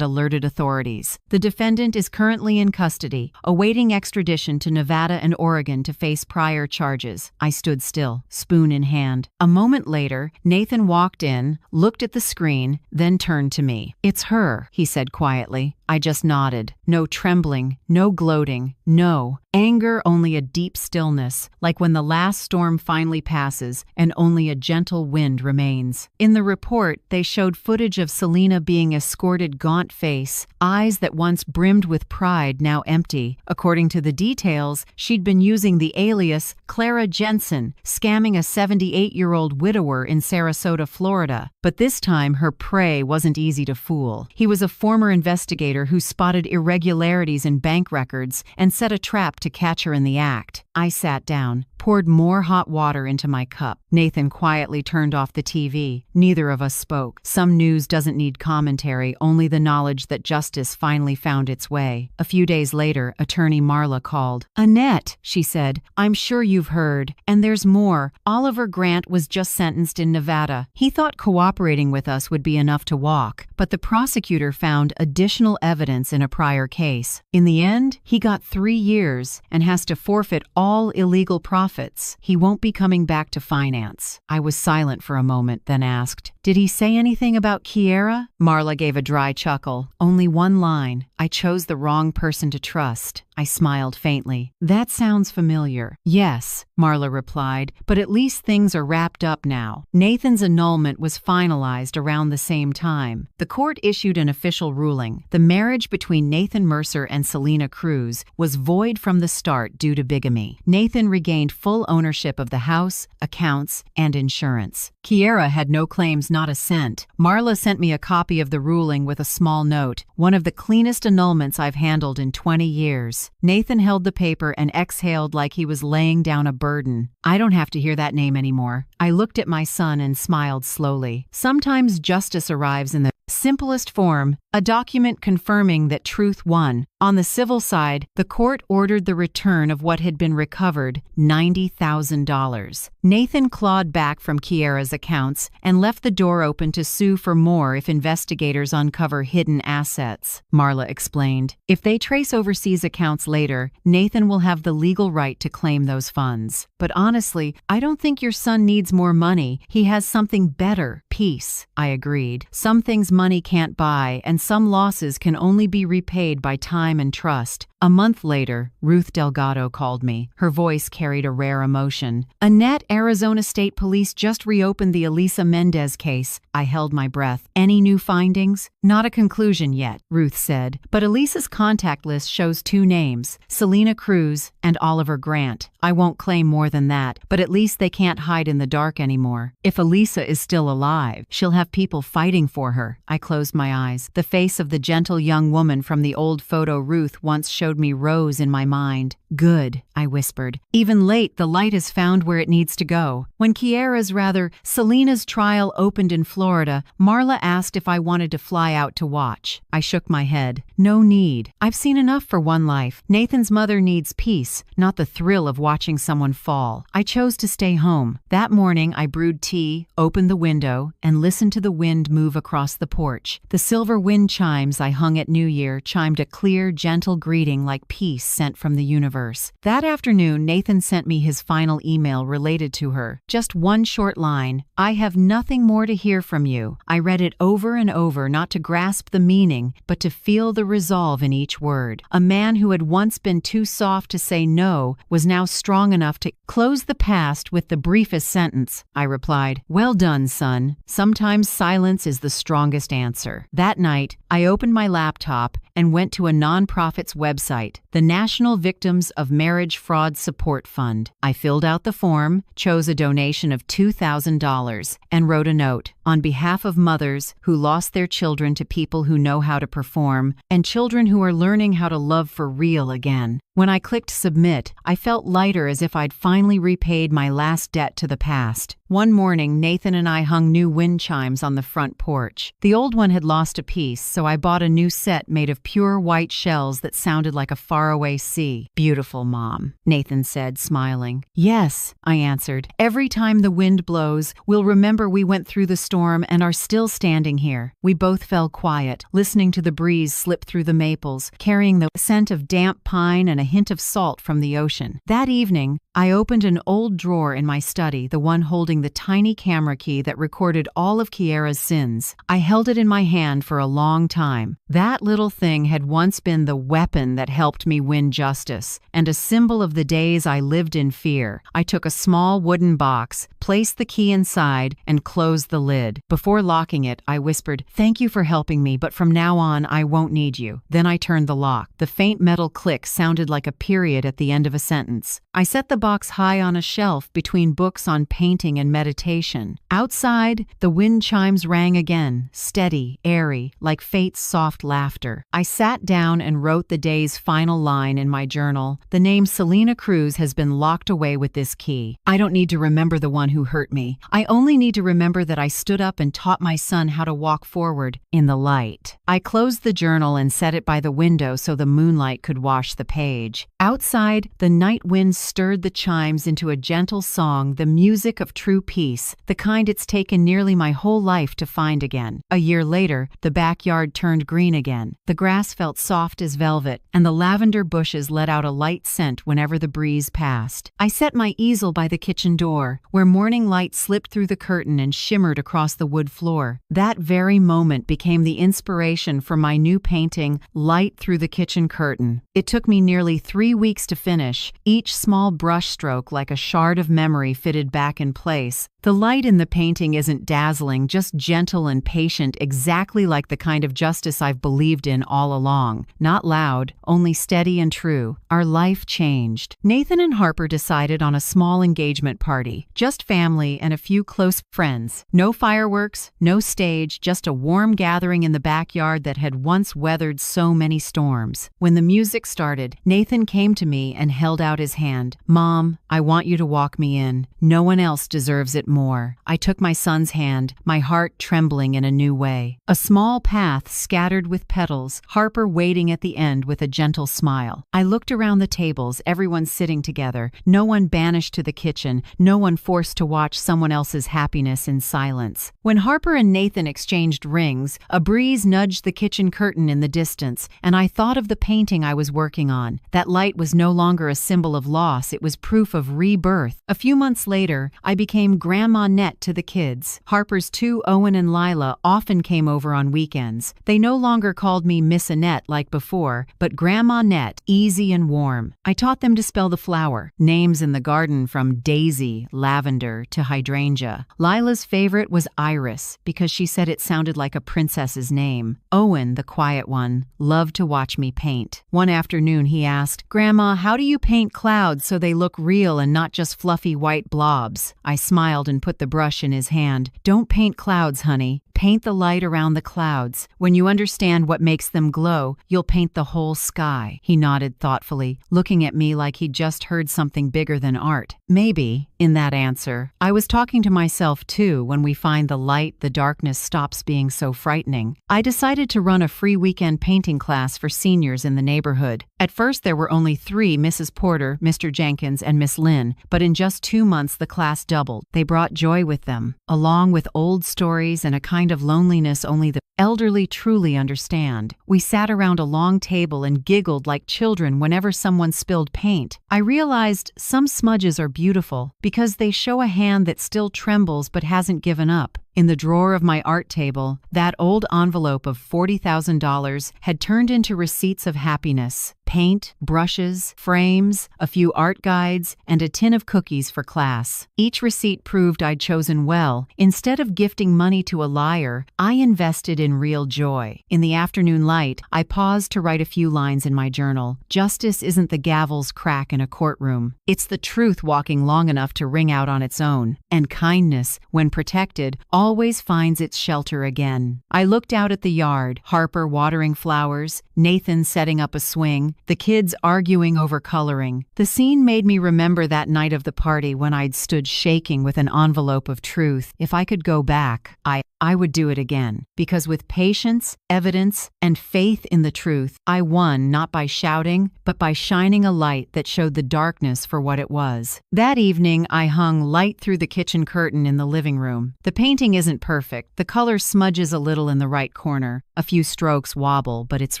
alerted authorities. The defendant is currently in custody, awaiting extradition to Nevada and Oregon to face prior charges. I stood still, spoon in hand. A moment later, Nathan walked in, looked at the screen, then turned to me. "It's her," he said quietly. I just nodded. No trembling, no gloating, no anger, only a deep stillness, like when the last storm finally passes and only a gentle wind remains. In the report, they showed footage of Selena being escorted, gaunt face, eyes that once brimmed with pride now empty. According to the details, she'd been using the alias Clara Jensen, scamming a 78-year-old widower in Sarasota, Florida. But this time, her prey wasn't easy to fool. He was a former investigator who spotted irregularities in bank records and set a trap to catch her in the act. I sat down, poured more hot water into my cup. Nathan quietly turned off the TV. Neither of us spoke. Some news doesn't need commentary, only the knowledge that justice finally found its way. A few days later, attorney Marla called. "Annette," she said, "I'm sure you've heard. And there's more. Oliver Grant was just sentenced in Nevada. He thought cooperating with us would be enough to walk, but the prosecutor found additional evidence in a prior case. In the end, he got 3 years and has to forfeit all illegal profits. He won't be coming back to finance." I was silent for a moment, then asked, "Did he say anything about Kiera?" Marla gave a dry chuckle. "Only one line. I chose the wrong person to trust." I smiled faintly. "That sounds familiar." "Yes," Marla replied, "but at least things are wrapped up now." Nathan's annulment was finalized around the same time. The court issued an official ruling. The marriage between Nathan Mercer and Selena Cruz was void from the start due to bigamy. Nathan regained full ownership of the house, accounts, and insurance. Kiera had no claims, not a cent. Marla sent me a copy of the ruling with a small note, one of the cleanest annulments I've handled in 20 years. Nathan held the paper and exhaled like he was laying down a burden. "I don't have to hear that name anymore." I looked at my son and smiled slowly. Sometimes justice arrives in the simplest form, a document confirming that truth won, On the civil side, the court ordered the return of what had been recovered, $90,000. Nathan clawed back from Kiera's accounts and left the door open to sue for more if investigators uncover hidden assets, Marla explained. If they trace overseas accounts later, Nathan will have the legal right to claim those funds. But honestly, I don't think your son needs more money. He has something better, peace. I agreed. Some things money can't buy, and some losses can only be repaid by time and trust. A month later, Ruth Delgado called me. Her voice carried a rare emotion. Annette, Arizona State Police just reopened the Elisa Mendez case. I held my breath. Any new findings? Not a conclusion yet, Ruth said. But Elisa's contact list shows 2 names, Selena Cruz and Oliver Grant. I won't claim more than that, but at least they can't hide in the dark anymore. If Elisa is still alive, she'll have people fighting for her. I closed my eyes. The face of the gentle young woman from the old photo Ruth once showed me rose in my mind. Good, I whispered. Even late, the light has found where it needs to go. When Selena's trial opened in Florida, Marla asked if I wanted to fly out to watch. I shook my head. No need. I've seen enough for one life. Nathan's mother needs peace, not the thrill of watching someone fall. I chose to stay home. That morning, I brewed tea, opened the window, and listened to the wind move across the porch. The silver wind chimes I hung at New Year chimed a clear, gentle greeting like peace sent from the universe. That afternoon, Nathan sent me his final email related to her. Just one short line. I have nothing more to hear from you. I read it over and over, not to grasp the meaning, but to feel the resolve in each word. A man who had once been too soft to say no was now strong enough to close the past with the briefest sentence. I replied, "Well done, son. Sometimes silence is the strongest answer." That night, I opened my laptop and went to a nonprofit's website, the National Victims of Marriage Fraud Support Fund. I filled out the form, chose a donation of $2,000, and wrote a note. On behalf of mothers who lost their children to people who know how to perform, and children who are learning how to love for real again. When I clicked submit, I felt lighter, as if I'd finally repaid my last debt to the past. One morning, Nathan and I hung new wind chimes on the front porch. The old one had lost a piece, so I bought a new set made of pure white shells that sounded like a faraway sea. "Beautiful, Mom," Nathan said, smiling. "Yes," I answered. "Every time the wind blows, we'll remember we went through the storm and are still standing here." We both fell quiet, listening to the breeze slip through the maples, carrying the scent of damp pine and a hint of salt from the ocean. That evening, I opened an old drawer in my study, the one holding the tiny camera key that recorded all of Kiera's sins. I held it in my hand for a long time. That little thing had once been the weapon that helped me win justice, and a symbol of the days I lived in fear. I took a small wooden box, placed the key inside, and closed the lid. Before locking it, I whispered, "Thank you for helping me, but from now on, I won't need you." Then I turned the lock. The faint metal click sounded like a period at the end of a sentence. I set the box high on a shelf between books on painting and meditation. Outside, the wind chimes rang again, steady, airy, like fate's soft laughter. I sat down and wrote the day's final line in my journal. The name Selena Cruz has been locked away with this key. I don't need to remember the one who hurt me. I only need to remember that I stood up and taught my son how to walk forward in the light. I closed the journal and set it by the window so the moonlight could wash the page. Outside, the night wind stirred the chimes into a gentle song, the music of true peace, the kind it's taken nearly my whole life to find again. A year later, the backyard turned green again. The grass felt soft as velvet, and the lavender bushes let out a light scent whenever the breeze passed. I set my easel by the kitchen door, where morning light slipped through the curtain and shimmered across the wood floor. That very moment became the inspiration for my new painting, Light Through the Kitchen Curtain. It took me nearly 3 weeks to finish, each small brushstroke like a shard of memory fitted back in place. The light in the painting isn't dazzling, just gentle and patient, exactly like the kind of justice I've believed in all along. Not loud, only steady and true. Our life changed. Nathan and Harper decided on a small engagement party. Just family and a few close friends. No fireworks, no stage, just a warm gathering in the backyard that had once weathered so many storms. When the music started, Nathan came to me and held out his hand. "Mom, I want you to walk me in. No one else deserves it more. I took my son's hand, my heart trembling in a new way. A small path scattered with petals, Harper waiting at the end with a gentle smile. I looked around the tables, everyone sitting together, no one banished to the kitchen, no one forced to watch someone else's happiness in silence. When Harper and Nathan exchanged rings, a breeze nudged the kitchen curtain in the distance, and I thought of the painting I was working on. That light was no longer a symbol of loss, it was proof of rebirth. A few months later, I became Grandma Net to the kids. Harper's two, Owen and Lila, often came over on weekends. They no longer called me Miss Annette like before, but Grandma Net, easy and warm. I taught them to spell the flower, names in the garden from daisy, lavender, to hydrangea. Lila's favorite was Iris, because she said it sounded like a princess's name. Owen, the quiet one, loved to watch me paint. One afternoon he asked, "Grandma, how do you paint clouds so they look real and not just fluffy white blobs?" I smiled and put the brush in his hand. "Don't paint clouds, honey. Paint the light around the clouds. When you understand what makes them glow, you'll paint the whole sky." He nodded thoughtfully, looking at me like he'd just heard something bigger than art. Maybe, in that answer, I was talking to myself too. When we find the light, the darkness stops being so frightening. I decided to run a free weekend painting class for seniors in the neighborhood. At first there were only 3, Mrs. Porter, Mr. Jenkins, and Miss Lynn, but in just 2 months the class doubled. They brought joy with them, along with old stories and a kind of loneliness only the elderly truly understand. We sat around a long table and giggled like children whenever someone spilled paint. I realized some smudges are beautiful because they show a hand that still trembles but hasn't given up. In the drawer of my art table, that old envelope of $40,000 had turned into receipts of happiness. Paint, brushes, frames, a few art guides, and a tin of cookies for class. Each receipt proved I'd chosen well. Instead of gifting money to a liar, I invested in real joy. In the afternoon light, I paused to write a few lines in my journal. Justice isn't the gavel's crack in a courtroom. It's the truth walking long enough to ring out on its own. And kindness, when protected, always finds its shelter again. I looked out at the yard, Harper watering flowers, Nathan setting up a swing, the kids arguing over coloring. The scene made me remember that night of the party when I'd stood shaking with an envelope of truth. If I could go back, I would do it again. Because with patience, evidence, and faith in the truth, I won not by shouting, but by shining a light that showed the darkness for what it was. That evening, I hung light through the kitchen curtain in the living room. The painting isn't perfect. The color smudges a little in the right corner. A few strokes wobble, but it's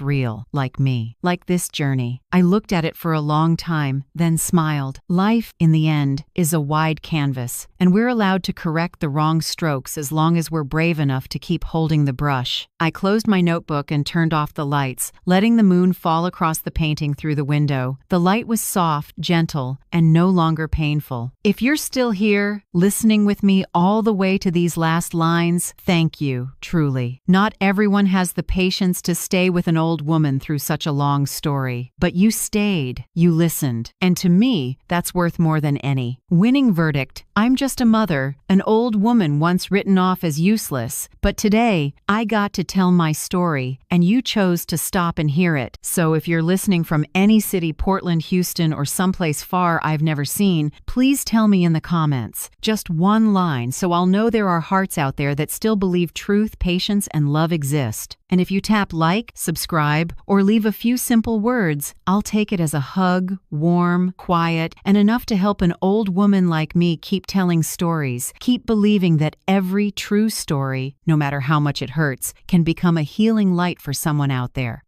real, like me, like this journey. I looked at it for a long time, then smiled. Life, in the end, is a wide canvas, and we're allowed to correct the wrong strokes as long as we're brave enough to keep holding the brush. I closed my notebook and turned off the lights, letting the moon fall across the painting through the window. The light was soft, gentle, and no longer painful. If you're still here, listening with me all the way to these last lines, thank you, truly. Not everyone has the patience to stay with an old woman through such a long story, but you stayed, you listened, and to me, that's worth more than any. Winning verdict: I'm just a mother, an old woman once written off as useless, but today, I got to tell my story, and you chose to stop and hear it. So if you're listening from any city, Portland, Houston, or someplace far I've never seen, please tell me in the comments. Just one line, so I'll know there are hearts out there that still believe truth, patience, and love exist. And if you tap like, subscribe, or leave a few simple words, I'll take it as a hug, warm, quiet, and enough to help an old woman like me keep telling stories, keep believing that every true story, no matter how much it hurts, can become a healing light for someone out there.